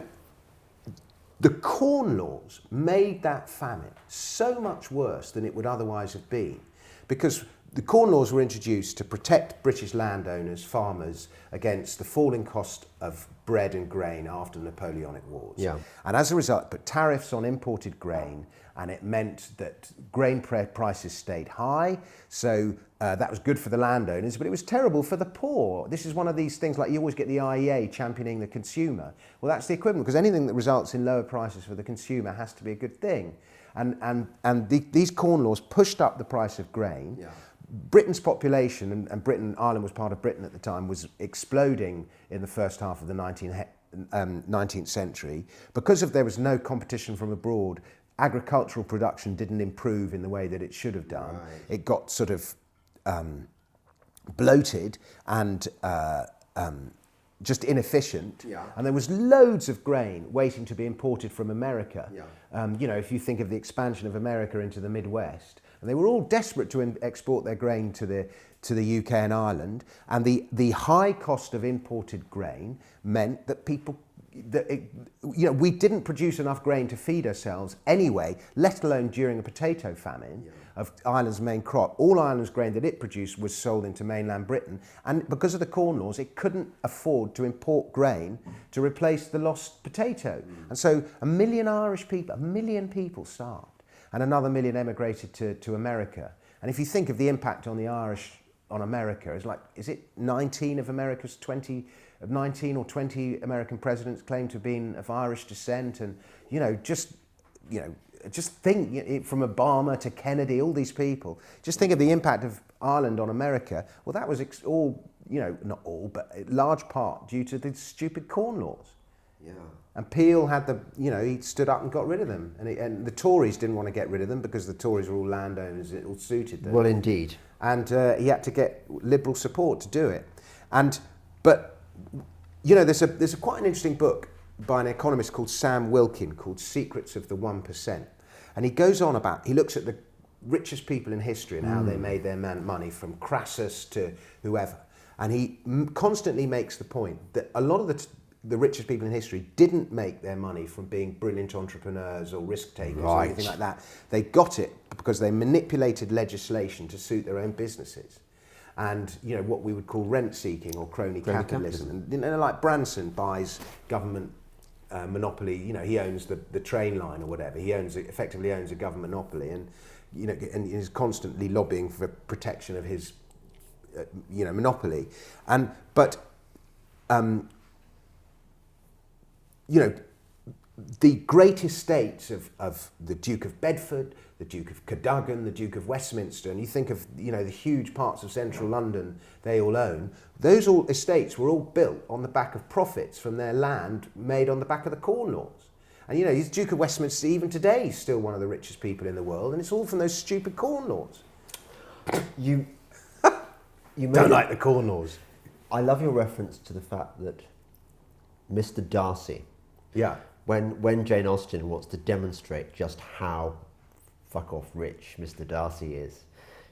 the Corn Laws made that famine so much worse than it would otherwise have been, because the Corn Laws were introduced to protect British landowners, farmers, against the falling cost of bread and grain after the Napoleonic Wars. Yeah. And as a result, put tariffs on imported grain, and it meant that grain prices stayed high. So that was good for the landowners, but it was terrible for the poor. This is one of these things, like you always get the IEA championing the consumer. Well, that's the equivalent, because anything that results in lower prices for the consumer has to be a good thing. And these Corn Laws pushed up the price of grain. Yeah. Britain's population, and Britain, Ireland was part of Britain at the time, was exploding in the first half of the 19th century. Because there was no competition from abroad, agricultural production didn't improve in the way that it should have done. Right. It got sort of bloated and just inefficient. Yeah. And there was loads of grain waiting to be imported from America. Yeah. You know, if you think of the expansion of America into the Midwest, and they were all desperate to export their grain to the UK and Ireland, and the high cost of imported grain meant that we didn't produce enough grain to feed ourselves anyway, let alone during a potato famine of Ireland's main crop. All Ireland's grain that it produced was sold into mainland Britain, and because of the Corn Laws, it couldn't afford to import grain to replace the lost potato. And so 1 million people starved. And another 1 million emigrated to America. And if you think of the impact on the Irish on America, is it 19 of America's 19 or 20 American presidents claim to have been of Irish descent? And just think, from Obama to Kennedy, all these people. Just think of the impact of Ireland on America. Well, that was all, not all, but a large part due to the stupid Corn Laws. Yeah. And Peel had he stood up and got rid of them. And the Tories didn't want to get rid of them because the Tories were all landowners, it all suited them. Well, indeed. And he had to get Liberal support to do it. But there's a quite an interesting book by an economist called Sam Wilkin called Secrets of the 1%. And he goes on he looks at the richest people in history and how they made their money, from Crassus to whoever. And he constantly makes the point that a lot of the richest people in history didn't make their money from being brilliant entrepreneurs or risk takers or anything like that. They got it because they manipulated legislation to suit their own businesses. And, what we would call rent seeking or crony capitalism. And like Branson buys government monopoly, he owns the train line or whatever. He effectively owns a government monopoly, and, and is constantly lobbying for protection of his, monopoly. the great estates of the Duke of Bedford, the Duke of Cadogan, the Duke of Westminster, and you think of the huge parts of central London they all own, those all estates were all built on the back of profits from their land made on the back of the Corn Laws. And he's Duke of Westminster, even today, he's still one of the richest people in the world, and it's all from those stupid Corn Laws. You don't like the Corn Laws. I love your reference to the fact that Mr. Darcy, Yeah. when Jane Austen wants to demonstrate just how fuck off rich Mr. Darcy is,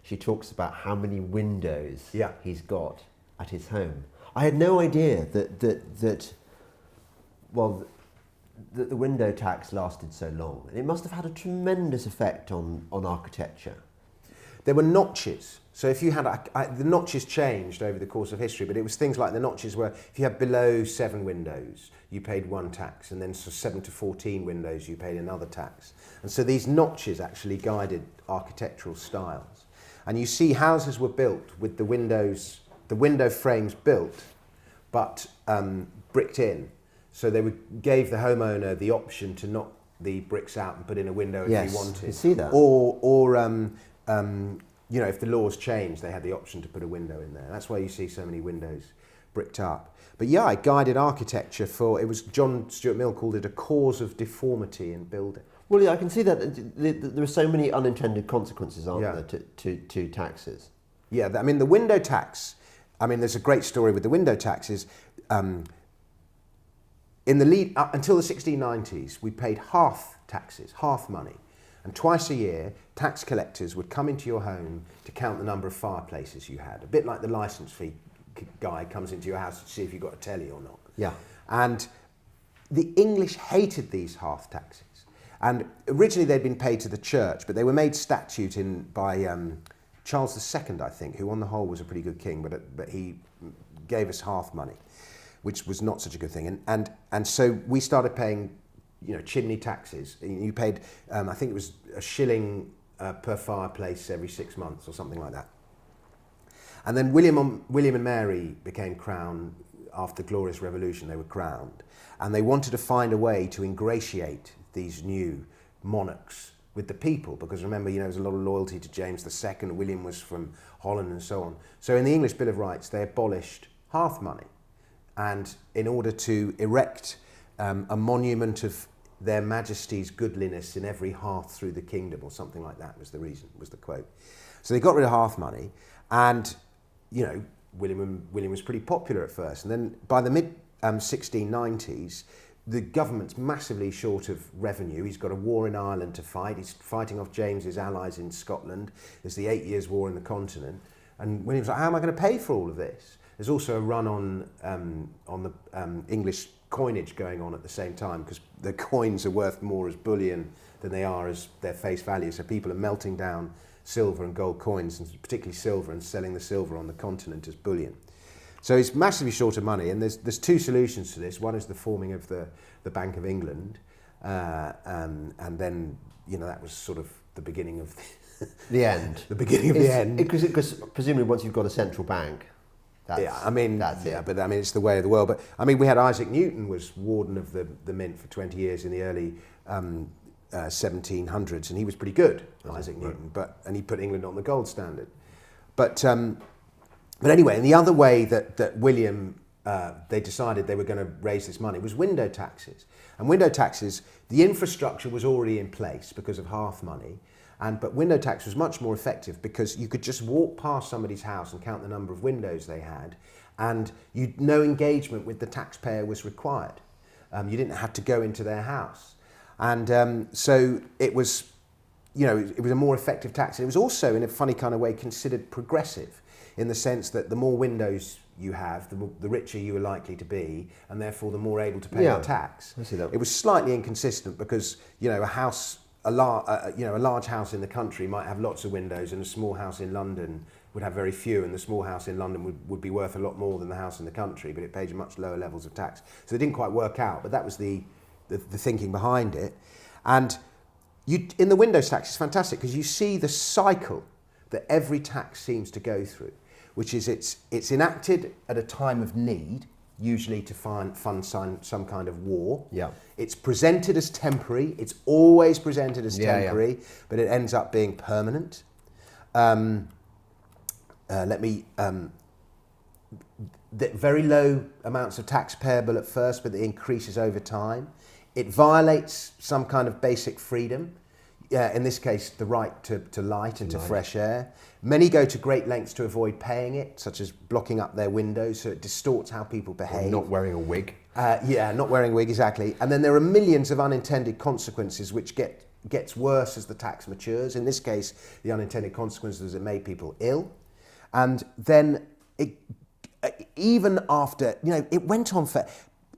she talks about how many windows he's got at his home. I had no idea that the window tax lasted so long. It must have had a tremendous effect on architecture. There were notches. So if you had, the notches changed over the course of history, but it was things like the notches where if you had below 7 windows, you paid one tax, and then 7 to 14 windows, you paid another tax. And so these notches actually guided architectural styles. And you see houses were built with the window frames built, but bricked in. So they gave the homeowner the option to knock the bricks out and put in a window if he wanted. You see that. Or if the laws changed, they had the option to put a window in there. That's why you see so many windows bricked up. But yeah, it guided architecture it was John Stuart Mill called it a cause of deformity in building. Well, yeah, I can see that there are so many unintended consequences, aren't there, to taxes? Yeah, the window tax, there's a great story with the window taxes. In the lead up until the 1690s, we paid half taxes, half money. And twice a year, tax collectors would come into your home to count the number of fireplaces you had. A bit like the licence fee guy comes into your house to see if you've got a telly or not. Yeah. And the English hated these half taxes. And originally they'd been paid to the church, but they were made statute by Charles II, I think, who on the whole was a pretty good king, but he gave us half money, which was not such a good thing. And so we started paying, chimney taxes. You paid, I think it was a shilling per fireplace every 6 months or something like that. And then William and Mary became crowned after the Glorious Revolution. They were crowned, and they wanted to find a way to ingratiate these new monarchs with the people, because remember, there was a lot of loyalty to James II. William was from Holland and so on. So in the English Bill of Rights, they abolished half money. And in order to erect a monument of their Majesty's goodliness in every hearth through the kingdom, or something like that was the reason, was the quote. So they got rid of half money, and William was pretty popular at first. And then by the mid 1690s, the government's massively short of revenue. He's got a war in Ireland to fight. He's fighting off James's allies in Scotland. There's the 8 Years' War in the continent. And William's like, how am I going to pay for all of this? There's also a run on the English coinage going on at the same time, because the coins are worth more as bullion than they are as their face value. So people are melting down silver and gold coins, and particularly silver, and selling the silver on the continent as bullion. So he's massively short of money, and there's two solutions to this. One is the forming of the Bank of England, and then that was sort of the beginning of the end. The beginning of the end. Because presumably once you've got a central bank, that's it. But it's the way of the world. But we had Isaac Newton was warden of the mint for 20 years in the early 1700s, and he was pretty good, Isaac Newton. And he put England on the gold standard. But anyway, and the other way that William they decided they were going to raise this money was window taxes. And window taxes, the infrastructure was already in place because of half money. But window tax was much more effective because you could just walk past somebody's house and count the number of windows they had, and no engagement with the taxpayer was required. You didn't have to go into their house. And so it was, it was a more effective tax. And it was also, in a funny kind of way, considered progressive, in the sense that the more windows you have, the richer you are likely to be, and therefore the more able to pay the tax. I see that. It was slightly inconsistent because, a large house in the country might have lots of windows, and a small house in London would have very few, and the small house in London would be worth a lot more than the house in the country, but it paid much lower levels of tax. So it didn't quite work out, but that was the thinking behind it. And in the windows tax, it's fantastic because you see the cycle that every tax seems to go through, which is it's enacted at a time of need, usually to fund some kind of war. Yeah. It's presented as temporary. It's always presented as Yeah, temporary, but it ends up being permanent. Very low amounts of tax payable at first, but it increases over time. It violates some kind of basic freedom. In this case, the right to light and to fresh air. Many go to great lengths to avoid paying it, such as blocking up their windows, so it distorts how people behave. Not wearing a wig. Not wearing a wig, exactly. And then there are millions of unintended consequences which gets worse as the tax matures. In this case, the unintended consequences was it made people ill. And then even after, it went on for,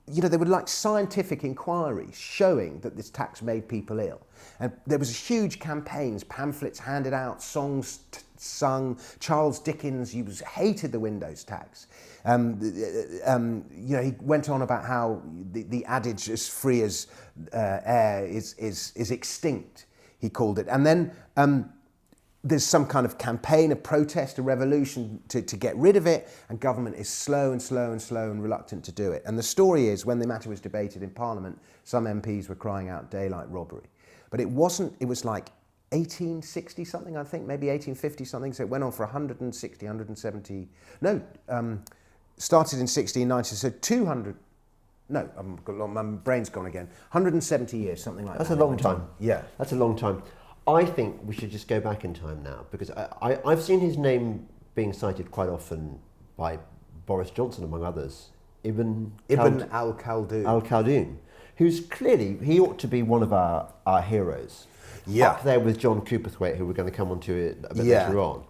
there were like scientific inquiries showing that this tax made people ill. And there was huge campaigns, pamphlets handed out, songs sung. Charles Dickens hated the windows tax. He went on about how the adage "as free as air" is extinct. He called it, and then there's some kind of campaign, a protest, a revolution to get rid of it, and government is slow and reluctant to do it. And the story is, when the matter was debated in Parliament, some MPs were crying out daylight robbery. But it wasn't, it was like 1860 something, I think, maybe 1850 something, so it went on for 160, 170, started in 1690, so 200, my brain's gone again, 170 years, something like that. That's a long time. Yeah. That's a long time. I think we should just go back in time now, because I've seen his name being cited quite often by Boris Johnson, among others. Ibn al-Khaldun. Al-Khaldun, who's clearly, he ought to be one of our heroes. Yeah. Up there with John Cooperthwaite, who we're going to come on to it a bit later on.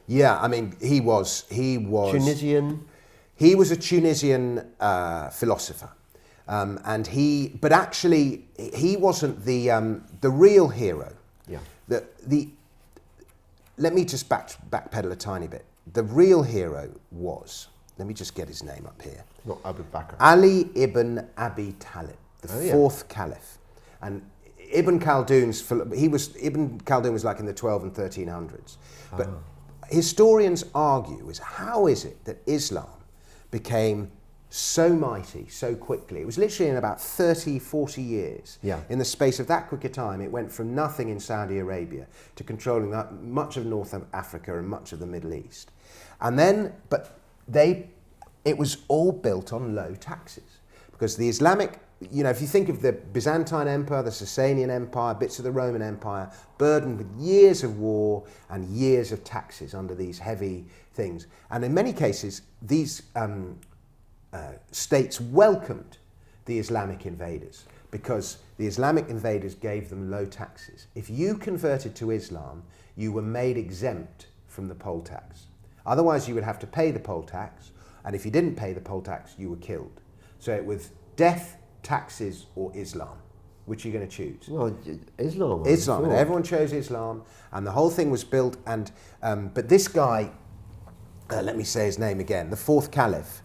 Yeah, I mean, he was Tunisian. He was a Tunisian philosopher. But actually, he wasn't the real hero. Yeah. Let me just backpedal a tiny bit. The real hero was, let me just get his name up here. Not Abu Bakr. Ali ibn Abi Talib, the fourth caliph. And Ibn Khaldun was like in the 12 and 1300s. But historians argue how is it that Islam became so mighty so quickly? It was literally in about 30, 40 years. Yeah. In the space of that quick a time, it went from nothing in Saudi Arabia to controlling much of North Africa and much of the Middle East. And then, it was all built on low taxes. Because the Islamic, if you think of the Byzantine Empire, the Sasanian Empire, bits of the Roman Empire, burdened with years of war and years of taxes under these heavy things. And in many cases, these states welcomed the Islamic invaders because the Islamic invaders gave them low taxes. If you converted to Islam, you were made exempt from the poll tax. Otherwise, you would have to pay the poll tax, and if you didn't pay the poll tax, you were killed. So it was death, taxes, or Islam. Which are you going to choose? Well, Islam. Islam, and everyone chose Islam, and the whole thing was built. And but this guy, let me say his name again, the fourth caliph,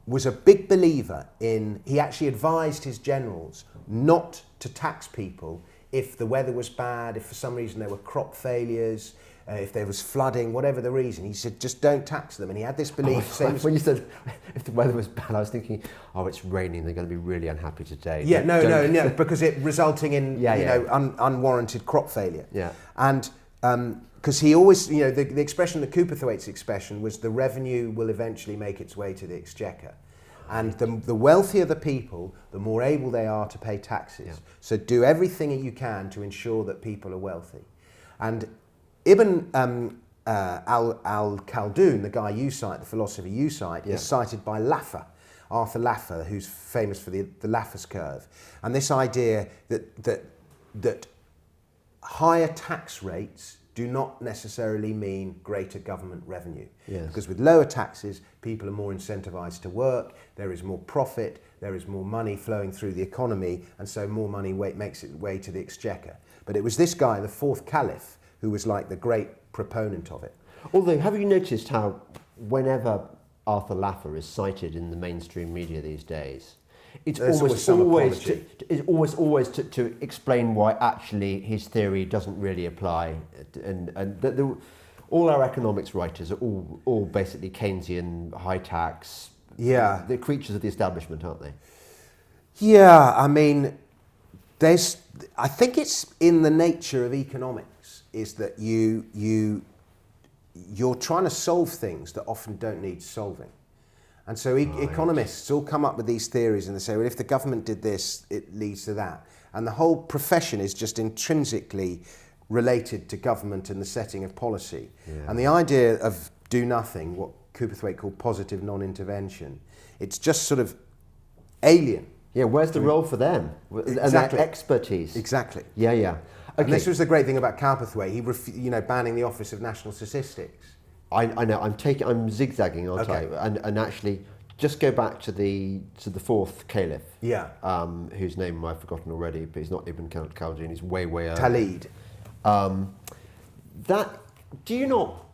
was a big believer in. He actually advised his generals not to tax people if the weather was bad, if for some reason there were crop failures, if there was flooding, whatever the reason. He said, just don't tax them. And he had this belief. When you said if the weather was bad, I was thinking, oh, it's raining, they're going to be really unhappy today. Yeah, no, because it resulting in unwarranted crop failure. Yeah. And because he always, the expression, the Cooperthwaite's expression was the revenue will eventually make its way to the exchequer. And the wealthier the people, the more able they are to pay taxes. Yeah. So do everything you can to ensure that people are wealthy. And Ibn al-Khaldun, the guy you cite, the philosopher you cite, is cited by Arthur Laffer, who's famous for the Laffer's curve. And this idea that higher tax rates do not necessarily mean greater government revenue. Yes. Because with lower taxes, people are more incentivized to work, there is more profit, there is more money flowing through the economy, and so more money makes its way to the exchequer. But it was this guy, the fourth caliph, who was like the great proponent of it. Although, have you noticed how whenever Arthur Laffer is cited in the mainstream media these days, it's always to explain why actually his theory doesn't really apply, and all our economics writers are all basically Keynesian, high tax, Yeah. they're creatures of the establishment, aren't they? Yeah, I mean, I think it's in the nature of economics, is that you're trying to solve things that often don't need solving. And so economists all come up with these theories and they say, well, if the government did this, it leads to that. And the whole profession is just intrinsically related to government and the setting of policy. Yeah. And the idea of do nothing, what Cooperthwaite called positive non-intervention, it's just sort of alien. Yeah, where's the role for them? Exactly. And their expertise. Exactly. Yeah, yeah. Okay. And this was the great thing about Cowperthwaite. He, banning the Office of National Statistics. I know. I'm zigzagging, aren't Okay. I? And actually, just go back to the fourth caliph. Yeah. Whose name I've forgotten already, but he's not Ibn Khaldun. He's way early. Talid. Do you not?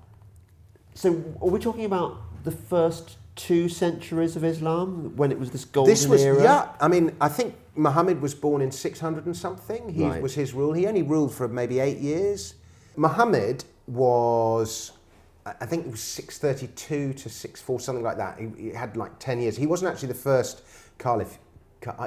So, are we talking about the first 2 centuries of Islam when it was this golden era? Yeah. I mean, I think Muhammad was born in 600 and something. Right. Was his rule. He only ruled for maybe 8 years. Muhammad was, I think it was 632 to 64, something like that. He had like 10 years. He wasn't actually the first caliph.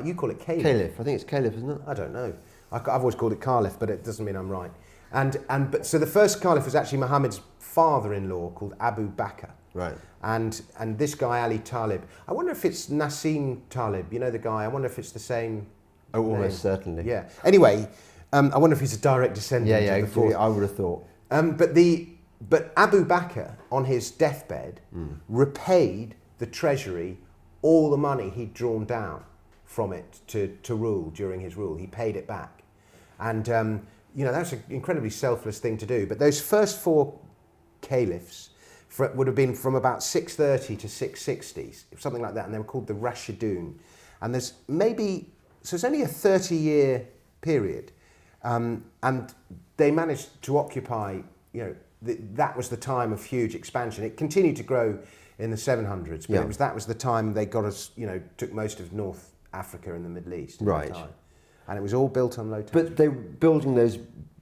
You call it caliph? Caliph. I think it's caliph, isn't it? I don't know. I've always called it caliph, but it doesn't mean I'm right. But so the first caliph was actually Muhammad's father-in-law called Abu Bakr. Right. And this guy Ali Talib. I wonder if it's Nassim Talib. You know the guy. I wonder if it's the same. Oh, name. almost certainly. Yeah. Anyway, I wonder if he's a direct descendant. Yeah, of the fourth. I would have thought. But Abu Bakr on his deathbed repaid the treasury all the money he'd drawn down from it to rule during his rule. He paid it back, and that's an incredibly selfless thing to do. But those first 4 caliphs would have been from about 630 to 660, something like that, and they were called the Rashidun. And it's only a 30-year period, and they managed to occupy, that was the time of huge expansion. It continued to grow in the 700s, but that was the time they got us, took most of North Africa and the Middle East. Right. At the time. And it was all built on low tax. But they were building those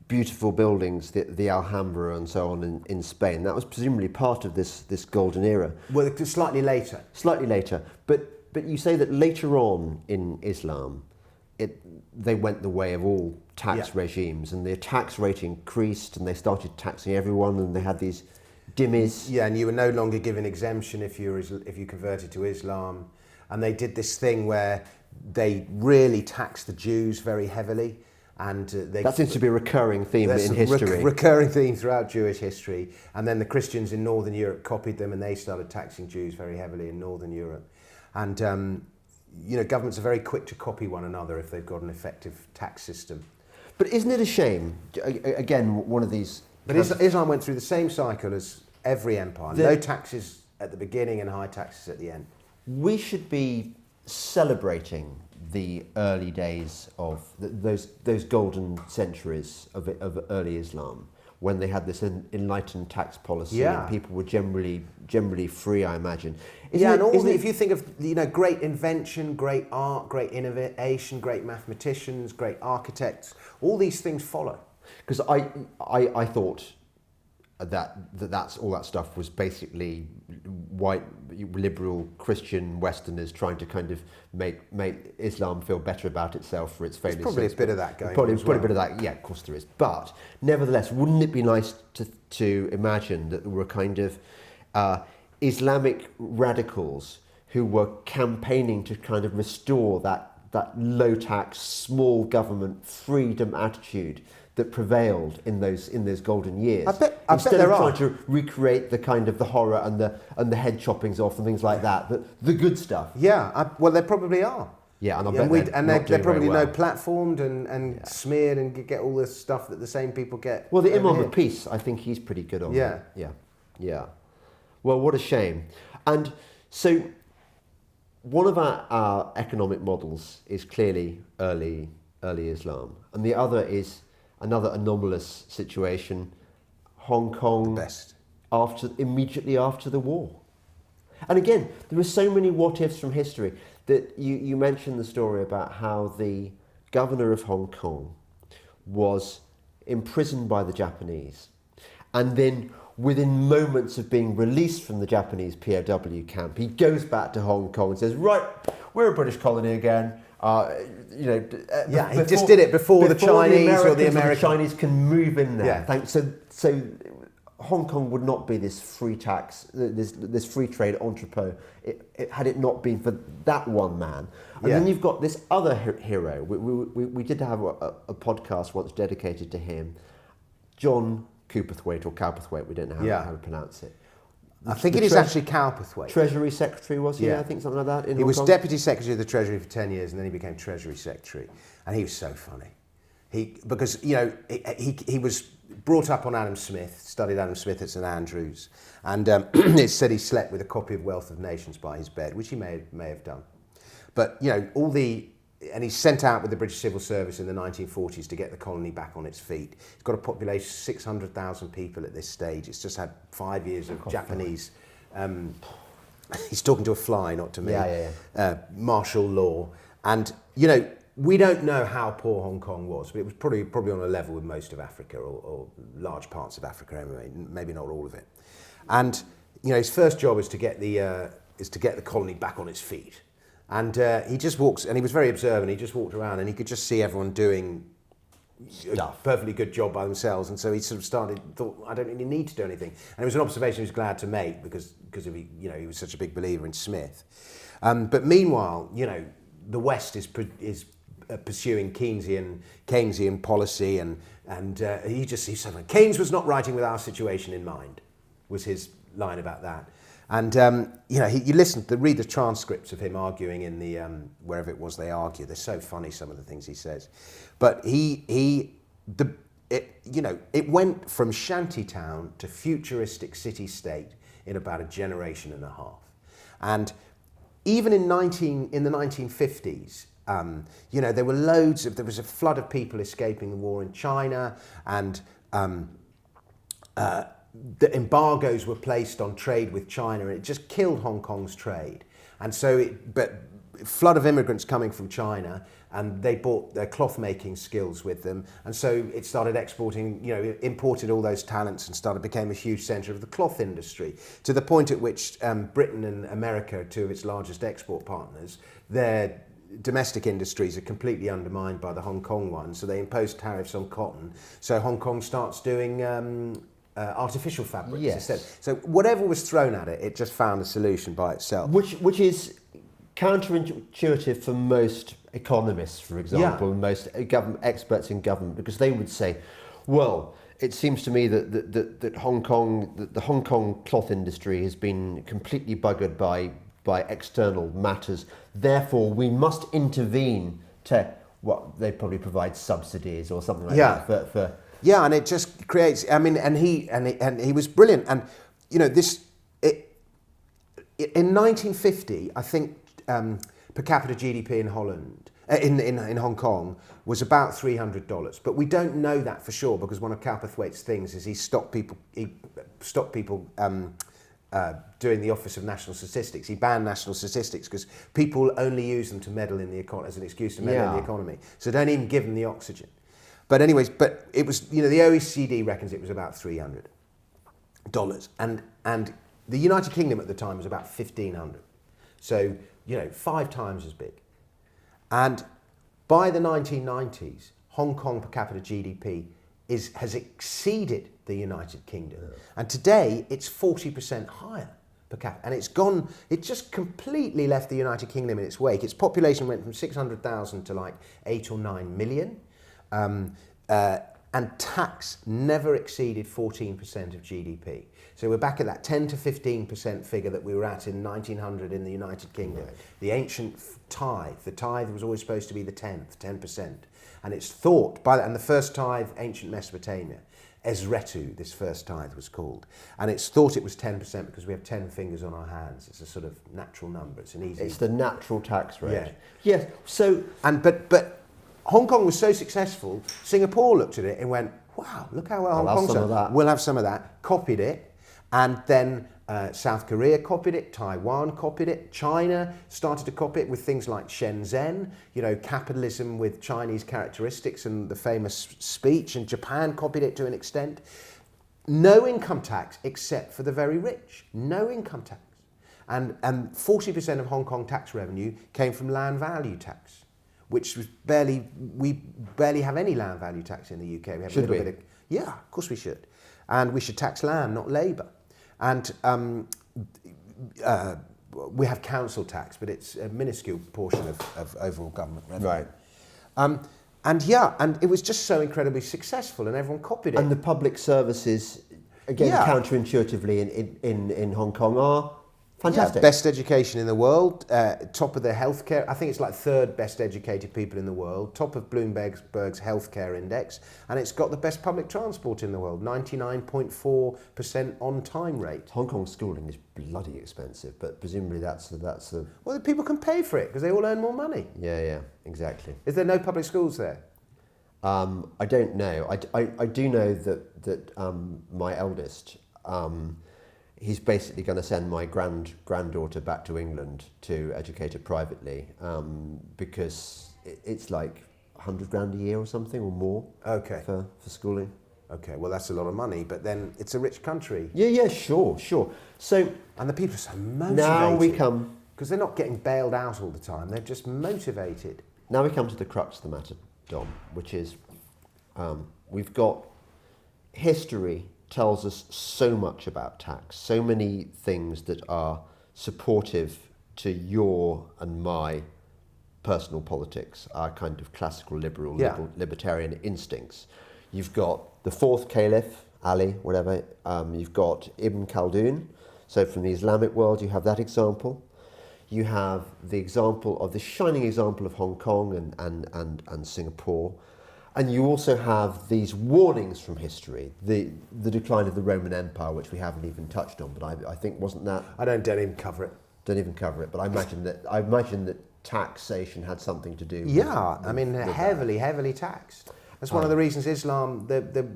beautiful buildings, the Alhambra and so on in Spain. That was presumably part of this golden era. Well, slightly later. Slightly later. But you say that later on in Islam, they went the way of all tax regimes, and the tax rate increased, and they started taxing everyone, and they had these dhimmis. Yeah, and you were no longer given exemption if you converted to Islam. And they did this thing where they really taxed the Jews very heavily. And that seems to be a recurring theme in history. Recurring theme throughout Jewish history. And then the Christians in Northern Europe copied them, and they started taxing Jews very heavily in Northern Europe. And governments are very quick to copy one another if they've got an effective tax system. But isn't it a shame? Again, one of these. But Islam went through the same cycle as every empire. Low taxes at the beginning and high taxes at the end. We should be celebrating the early days of those golden centuries of early Islam, when they had this enlightened tax policy and people were generally free, I imagine. If you think of great invention, great art, great innovation, great mathematicians, great architects, all these things follow. Because I thought that's all that stuff was basically white liberal Christian Westerners trying to kind of make Islam feel better about itself for its failures. There's probably a bit of that going on. Probably a bit of that, yeah, of course there is. But nevertheless, wouldn't it be nice to imagine that there were kind of Islamic radicals who were campaigning to kind of restore that low tax, small government freedom attitude that prevailed in those golden years. I bet Instead there of are. trying to recreate the kind of the horror and the head choppings off and things like that, the good stuff. Yeah, well, there probably are. Yeah, and they're probably platformed and smeared and get all the stuff that the same people get. Well, the Imam of Peace, I think he's pretty good on that. Yeah. Well, what a shame. And so, one of our economic models is clearly early Islam, and the other is another anomalous situation, Hong Kong, The best. immediately after the war. And again, there are so many what-ifs from history that you mentioned the story about how the governor of Hong Kong was imprisoned by the Japanese, and then within moments of being released from the Japanese POW camp, he goes back to Hong Kong and says, right, we're a British colony again. He just did it before the Chinese or the Americans. The Chinese can move in there. Yeah. So Hong Kong would not be this free tax, this free trade entrepot, had it not been for that one man. And then you've got this other hero. We did have a podcast once dedicated to him, John Cowperthwaite or Cowperthwaite. We don't know how to pronounce it. I think it is actually Cowperthwaite. Treasury Secretary, was he? Yeah. I think something like that. In he Hong was Kong? Deputy Secretary of the Treasury for 10 years, and then he became Treasury Secretary. And he was so funny. Because he was brought up on Adam Smith, studied Adam Smith at St Andrews, and it said he slept with a copy of Wealth of Nations by his bed, which he may have done. But and he's sent out with the British Civil Service in the 1940s to get the colony back on its feet. It's got a population of 600,000 people at this stage. It's just had 5 years of Japanese. He's talking to a fly, not to me. Martial law, and we don't know how poor Hong Kong was, but it was probably on a level with most of Africa or large parts of Africa anyway. Maybe not all of it. And his first job is to get the colony back on its feet. And he just walks, and he was very observant. He just walked around, and he could just see everyone doing a perfectly good job by themselves. And so he sort of thought, I don't really need to do anything. And it was an observation he was glad to make because he was such a big believer in Smith. But meanwhile, the West is pursuing Keynesian policy, and he just sees something. Keynes was not writing with our situation in mind, was his line about that. And you read the transcripts of him arguing in the wherever it was they argue. They're so funny, some of the things he says. But it went from shantytown to futuristic city-state in about a generation and a half. And even in the 1950s, there was a flood of people escaping the war in China, and the embargoes were placed on trade with China, and it just killed Hong Kong's trade. And so, but flood of immigrants coming from China, and they brought their cloth making skills with them, and so it started exporting. It imported all those talents and became a huge centre of the cloth industry, to the point at which Britain and America, two of its largest export partners, their domestic industries are completely undermined by the Hong Kong one. So they imposed tariffs on cotton. So Hong Kong starts doing artificial fabrics instead. So whatever was thrown at it, it just found a solution by itself. Which is counterintuitive for most economists, for example, and most government experts in government, because they would say, well, it seems to me that the Hong Kong cloth industry has been completely buggered by external matters. Therefore, we must intervene to they probably provide subsidies or something like that for. Yeah, and it just creates. I mean, and he was brilliant. And in 1950, I think per capita GDP in Holland, in Hong Kong, was about $300. But we don't know that for sure because one of Cowperthwaite's things is he stopped people doing the Office of National Statistics. He banned national statistics because people only use them to meddle in the economy as an excuse to meddle in the economy. So don't even give them the oxygen. But anyways, it was, the OECD reckons it was about $300. And the United Kingdom at the time was about $1,500. So, 5 times as big. And by the 1990s, Hong Kong per capita GDP has exceeded the United Kingdom. Yeah. And today it's 40% higher per capita. And it just completely left the United Kingdom in its wake. Its population went from 600,000 to like 8 or 9 million. And tax never exceeded 14% of GDP. So we're back at that 10 to 15% figure that we were at in 1900 in the United Kingdom. Right. The ancient tithe. The tithe was always supposed to be the 10%. And it's thought, and the first tithe, ancient Mesopotamia, Esretu, this first tithe was called. And it's thought it was 10% because we have 10 fingers on our hands. It's a sort of natural number. It's the natural tax rate. Yeah. Yes. So, but Hong Kong was so successful, Singapore looked at it and went, wow, look how well Hong Kong's done. We'll have some of that. Copied it. And then South Korea copied it, Taiwan copied it, China started to copy it with things like Shenzhen, capitalism with Chinese characteristics and the famous speech, and Japan copied it to an extent. no income tax except for the very rich. No income tax. And 40% of Hong Kong tax revenue came from land value tax, which was we barely have any land value tax in the UK. We have Should a little we? bit of, yeah, of course we should. And we should tax land, not labour. And we have council tax, but it's a minuscule portion of overall government revenue. Right. And it was just so incredibly successful, and everyone copied it. And the public services, again, Yeah. counterintuitively in Hong Kong are fantastic. Yeah, best education in the world, top of the healthcare. I think it's like third best educated people in the world, top of Bloomberg's healthcare index, and it's got the best public transport in the world, 99.4% on time rate. Hong Kong schooling is bloody expensive, but presumably that's a Well, people can pay for it because they all earn more money. yeah, exactly. Is there no public schools there? I don't know. I do know that my eldest, he's basically going to send my granddaughter back to England to educate her privately because it's like 100 grand a year or something or more. Okay. For schooling. Okay, well that's a lot of money, but then it's a rich country. Yeah, sure. So And the people are so motivated. now we come Because they're not getting bailed out all the time, they're just motivated. to the crux of the matter, Dom, which is we've got history tells us so much about tax, so many things that are supportive to your and my personal politics, our kind of classical libertarian instincts. You've got the fourth caliph, Ali, whatever, you've got Ibn Khaldun, so from the Islamic world you have that example. You have the example of the shining example of Hong Kong and Singapore. And you also have these warnings from history, the decline of the Roman Empire, which we haven't even touched on, but I think wasn't that... Don't even cover it. Don't even cover it, but I imagine that taxation had something to do with... Yeah, heavily taxed. That's one of the reasons Islam,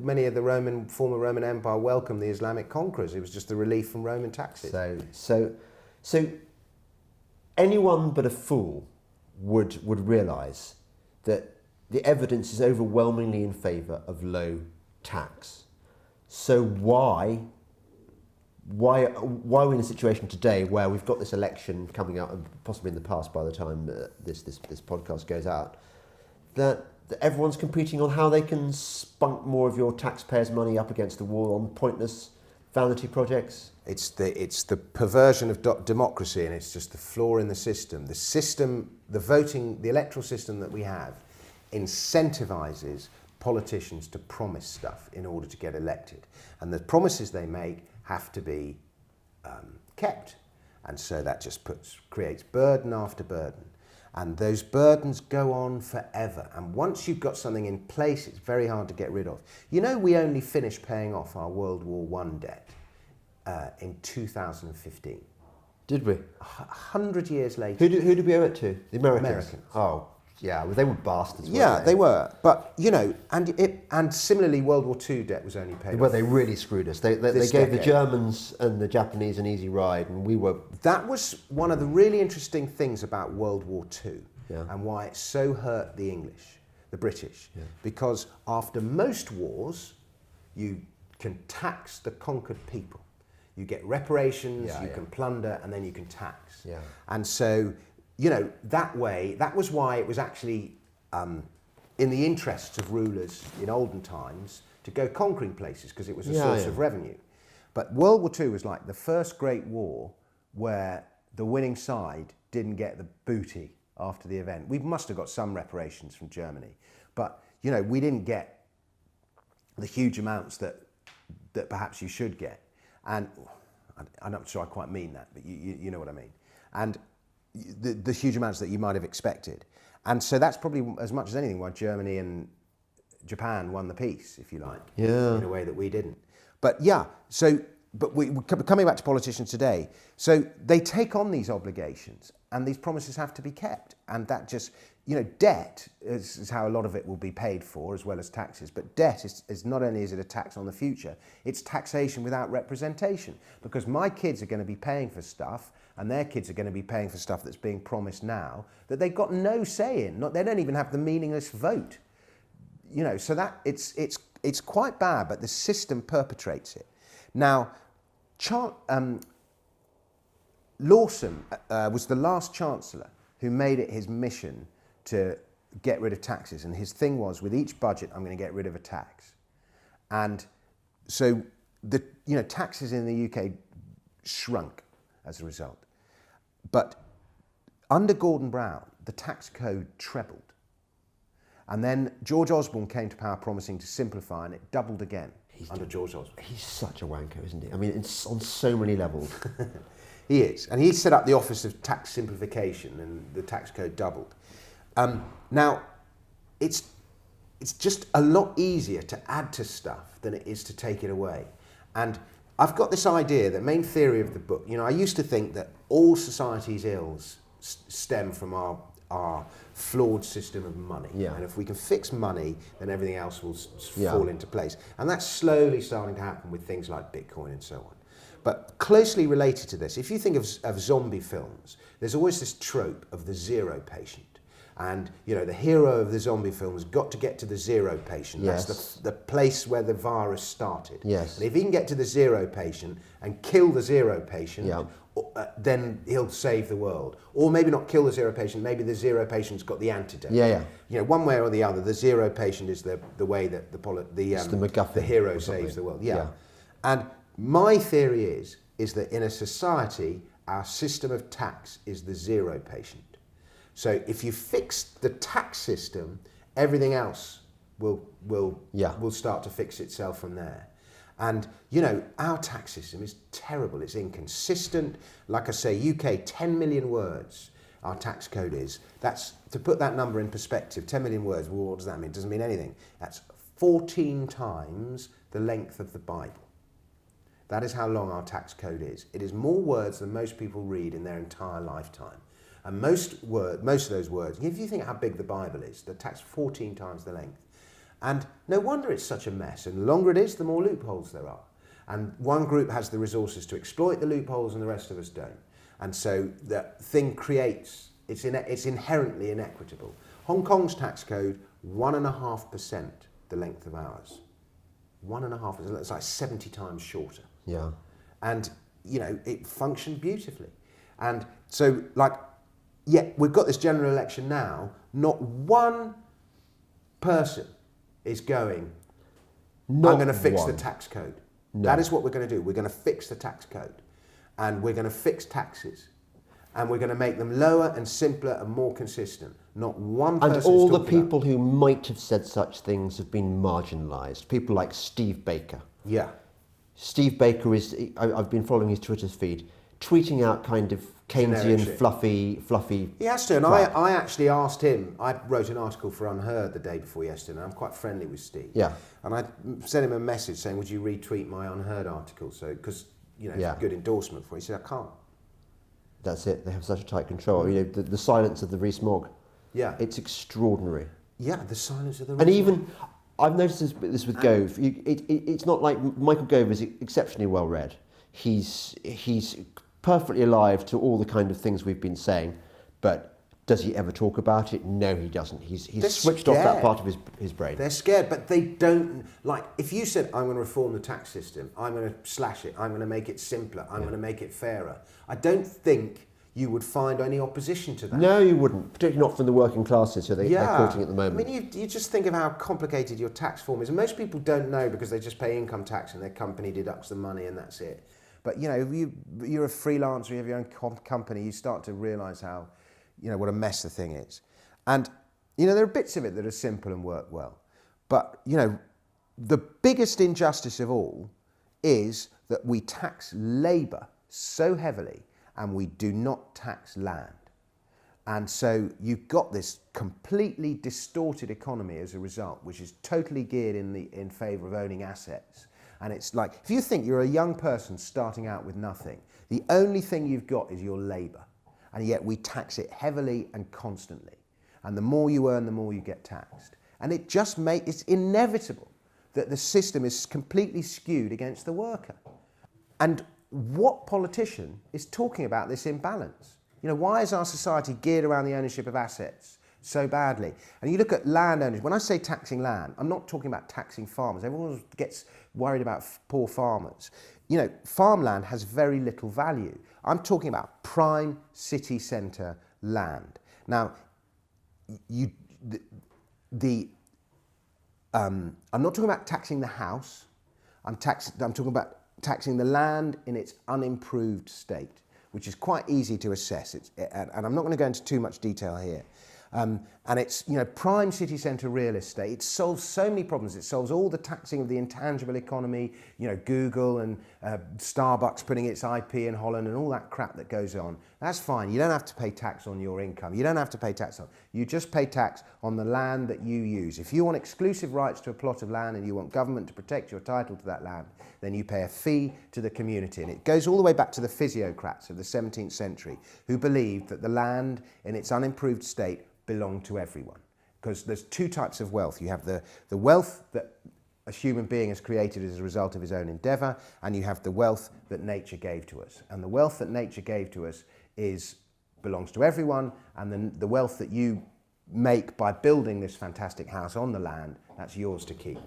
many of the former Roman Empire welcomed the Islamic conquerors. It was just the relief from Roman taxes. So anyone but a fool would realise that the evidence is overwhelmingly in favour of low tax. So why are we in a situation today where we've got this election coming out, and possibly in the past by the time this podcast goes out, that everyone's competing on how they can spunk more of your taxpayers' money up against the wall on pointless vanity projects? It's the perversion of democracy, and it's just the flaw in the system. The electoral system that we have incentivizes politicians to promise stuff in order to get elected, and the promises they make have to be kept, and so that just creates burden after burden, and those burdens go on forever, and once you've got something in place it's very hard to get rid of. We only finished paying off our World War I debt in 2015. Did we? 100 years later. Who did we owe it to? The Americans. Americans. Oh, yeah, well, they were bastards. Yeah, they were. But and similarly, World War II debt was only paid. Well, off. They really screwed us. They gave decade. the Germans and the Japanese an easy ride, and we were. That was one of the really interesting things about World War II, and why it so hurt the English, the British, because after most wars, you can tax the conquered people. You get reparations, you can plunder, and then you can tax. Yeah. And so, that way, that was why it was actually in the interests of rulers in olden times to go conquering places, because it was a source of revenue. But World War II was like the first great war where the winning side didn't get the booty after the event. We must have got some reparations from Germany, but we didn't get the huge amounts that perhaps you should get. And I'm not sure I quite mean that, but you know what I mean. And the huge amounts that you might have expected. And so that's probably as much as anything why Germany and Japan won the peace, if you like, in a way that we didn't. But coming back to politicians today, so they take on these obligations and these promises have to be kept. And that just, debt is how a lot of it will be paid for, as well as taxes. But debt is not only is it a tax on the future, it's taxation without representation. Because my kids are going to be paying for stuff, and their kids are going to be paying for stuff that's being promised now that they've got no say in. They don't even have the meaningless vote. So that it's it's quite bad, but the system perpetrates it. Now, Lawson was the last chancellor who made it his mission to get rid of taxes, and his thing was, with each budget, I'm going to get rid of a tax. And so taxes in the UK shrunk as a result. But under Gordon Brown, the tax code trebled. And then George Osborne came to power promising to simplify, and it doubled again under George Osborne. He's such a wanker, isn't he? I mean, on so many levels. He is. And he set up the Office of Tax Simplification, and the tax code doubled. Now, it's just a lot easier to add to stuff than it is to take it away. And I've got this idea, the main theory of the book, I used to think that all society's ills stem from our flawed system of money. Yeah. And if we can fix money, then everything else will fall into place. And that's slowly starting to happen with things like Bitcoin and so on. But closely related to this, if you think of zombie films, there's always this trope of the zero patient. And, the hero of the zombie film has got to get to the zero patient. Yes. That's the place where the virus started. Yes. And if he can get to the zero patient and kill the zero patient, yeah. Then he'll save the world. Or maybe not kill the zero patient, maybe the zero patient's got the antidote. Yeah, yeah. One way or the other, the zero patient is the way that the hero saves the world. Yeah. And my theory is that in a society, our system of tax is the zero patient. So if you fix the tax system, everything else will start to fix itself from there. And, our tax system is terrible. It's inconsistent. Like I say, UK, 10 million words, our tax code is. That's, to put that number in perspective, 10 million words, well, what does that mean? It doesn't mean anything. That's 14 times the length of the Bible. That is how long our tax code is. It is more words than most people read in their entire lifetime. And most of those words, if you think how big the Bible is, the tax 14 times the length. And no wonder it's such a mess. And the longer it is, the more loopholes there are. And one group has the resources to exploit the loopholes and the rest of us don't. And so the thing it's inherently inequitable. Hong Kong's tax code, 1.5% the length of ours. 1.5%, it's like 70 times shorter. Yeah. And, it functioned beautifully. And so, we've got this general election now, not one person is going, I'm going to fix the tax code. No. That is what we're going to do. We're going to fix the tax code. And we're going to fix taxes. And we're going to make them lower and simpler and more consistent. Not one person. And all the people who might have said such things have been marginalised. People like Steve Baker. Yeah. Steve Baker I've been following his Twitter feed, tweeting out kind of Keynesian, fluffy. He has to, and I actually asked him. I wrote an article for Unheard the day before yesterday, and I'm quite friendly with Steve. Yeah. And I sent him a message saying, "Would you retweet my Unheard article?" So, because it's a good endorsement for it. He said, "I can't." That's it. They have such a tight control. The silence of the Rees-Mogg. Yeah. It's extraordinary. Yeah, the silence of the. And even I've noticed this with Gove. It's not like Michael Gove is exceptionally well read. He's perfectly alive to all the kind of things we've been saying, but does he ever talk about it? No, he doesn't. He's switched off that part of his brain. They're scared, but they don't, if you said, I'm going to reform the tax system, I'm going to slash it, I'm going to make it simpler, I'm going to make it fairer, I don't think you would find any opposition to that. No, you wouldn't, particularly not from the working classes who they're courting at the moment. I mean, you just think of how complicated your tax form is, and most people don't know because they just pay income tax and their company deducts the money and that's it. But, you're a freelancer, you have your own company, you start to realise how, what a mess the thing is. And, there are bits of it that are simple and work well. But, the biggest injustice of all is that we tax labour so heavily and we do not tax land. And so you've got this completely distorted economy as a result, which is totally geared in favour of owning assets. And it's like, if you think you're a young person starting out with nothing, the only thing you've got is your labour. And yet we tax it heavily and constantly. And the more you earn, the more you get taxed. And it's inevitable that the system is completely skewed against the worker. And what politician is talking about this imbalance? Why is our society geared around the ownership of assets so badly. And you look at landowners, when I say taxing land, I'm not talking about taxing farmers. Everyone gets worried about poor farmers. You know, farmland has very little value. I'm talking about prime city centre land. Now, I'm not talking about taxing the house. I'm talking about taxing the land in its unimproved state, which is quite easy to assess. And I'm not going to go into too much detail here. And it's, you know, prime city centre real estate. It solves so many problems. It solves all the taxing of the intangible economy, you know, Google and Starbucks putting its IP in Holland and all that crap that goes on. That's fine. You don't have to pay tax on your income. You don't have to pay tax on. You just pay tax on the land that you use. If you want exclusive rights to a plot of land and you want government to protect your title to that land, then you pay a fee to the community. And it goes all the way back to the physiocrats of the 17th century who believed that the land in its unimproved state belong to everyone. Because there's two types of wealth. You have the wealth that a human being has created as a result of his own endeavour, and you have the wealth that nature gave to us. And the wealth that nature gave to us belongs to everyone, and then the wealth that you make by building this fantastic house on the land, that's yours to keep.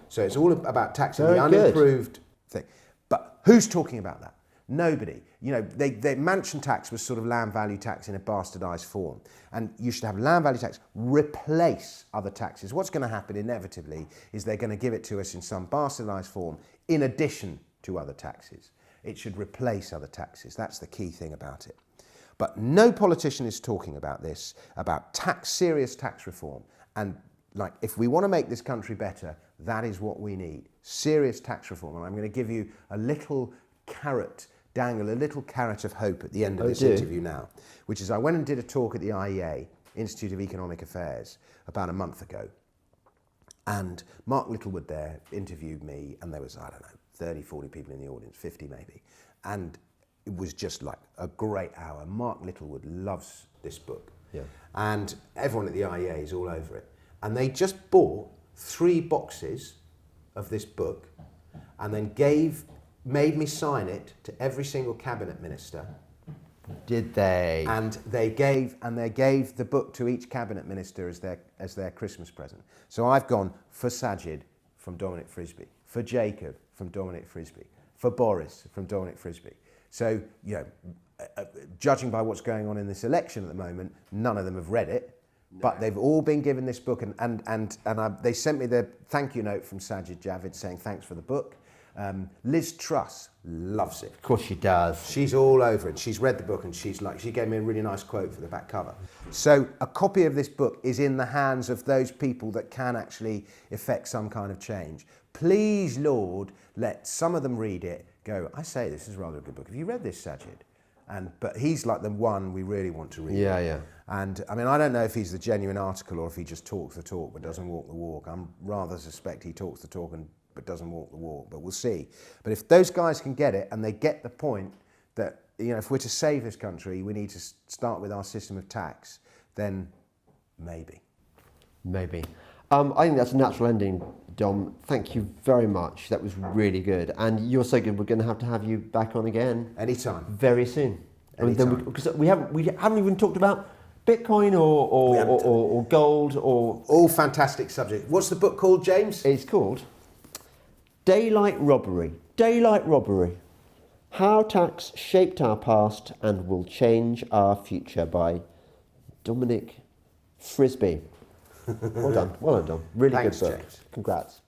So it's all about taxing the unimproved thing. But who's talking about that? Nobody. You know, the mansion tax was sort of land value tax in a bastardised form. And you should have land value tax replace other taxes. What's going to happen inevitably is they're going to give it to us in some bastardised form in addition to other taxes. It should replace other taxes. That's the key thing about it. But no politician is talking about this, about serious tax reform. And like, if we want to make this country better, that is what we need. Serious tax reform. And I'm going to give you a little carrot, dangle a little carrot of hope at the end of this interview now, which is I went and did a talk at the IEA, Institute of Economic Affairs, about a month ago. And Mark Littlewood there interviewed me, and there was, I don't know, 30, 40 people in the audience, 50 maybe. And it was just like a great hour. Mark Littlewood loves this book. Yeah. And everyone at the IEA is all over it. And they just bought 3 boxes of this book and then made me sign it to every single cabinet minister. Did they? And they gave the book to each cabinet minister as their Christmas present. So I've gone for Sajid from Dominic Frisby, for Jacob from Dominic Frisby, for Boris from Dominic Frisby. So, you know, judging by what's going on in this election at the moment, none of them have read it. But they've all been given this book, and they sent me the thank you note from Sajid Javid saying thanks for the book. Liz Truss loves it. Of course she does. She's all over it. She's read the book and she gave me a really nice quote for the back cover. So a copy of this book is in the hands of those people that can actually effect some kind of change. Please, Lord, let some of them read it, go, I say, this is rather a good book. Have you read this, Sajid? But he's like the one we really want to read. Yeah, yeah. And I mean, I don't know if he's the genuine article or if he just talks the talk but doesn't walk the walk. I'm rather suspect he talks the talk but doesn't walk the walk, but we'll see. But if those guys can get it and they get the point that, you know, if we're to save this country, we need to start with our system of tax, then maybe. Maybe. I think that's a natural ending, Dom. Thank you very much. That was really good. And you're so good, we're going to have you back on again. Anytime. Very soon. Anytime. Because we haven't even talked about Bitcoin or gold or... All fantastic subjects. What's the book called, James? It's called Daylight Robbery. Daylight Robbery. How Tax Shaped Our Past and Will Change Our Future by Dominic Frisby. Well done, Dom. Really Thanks, good book. James. Congrats.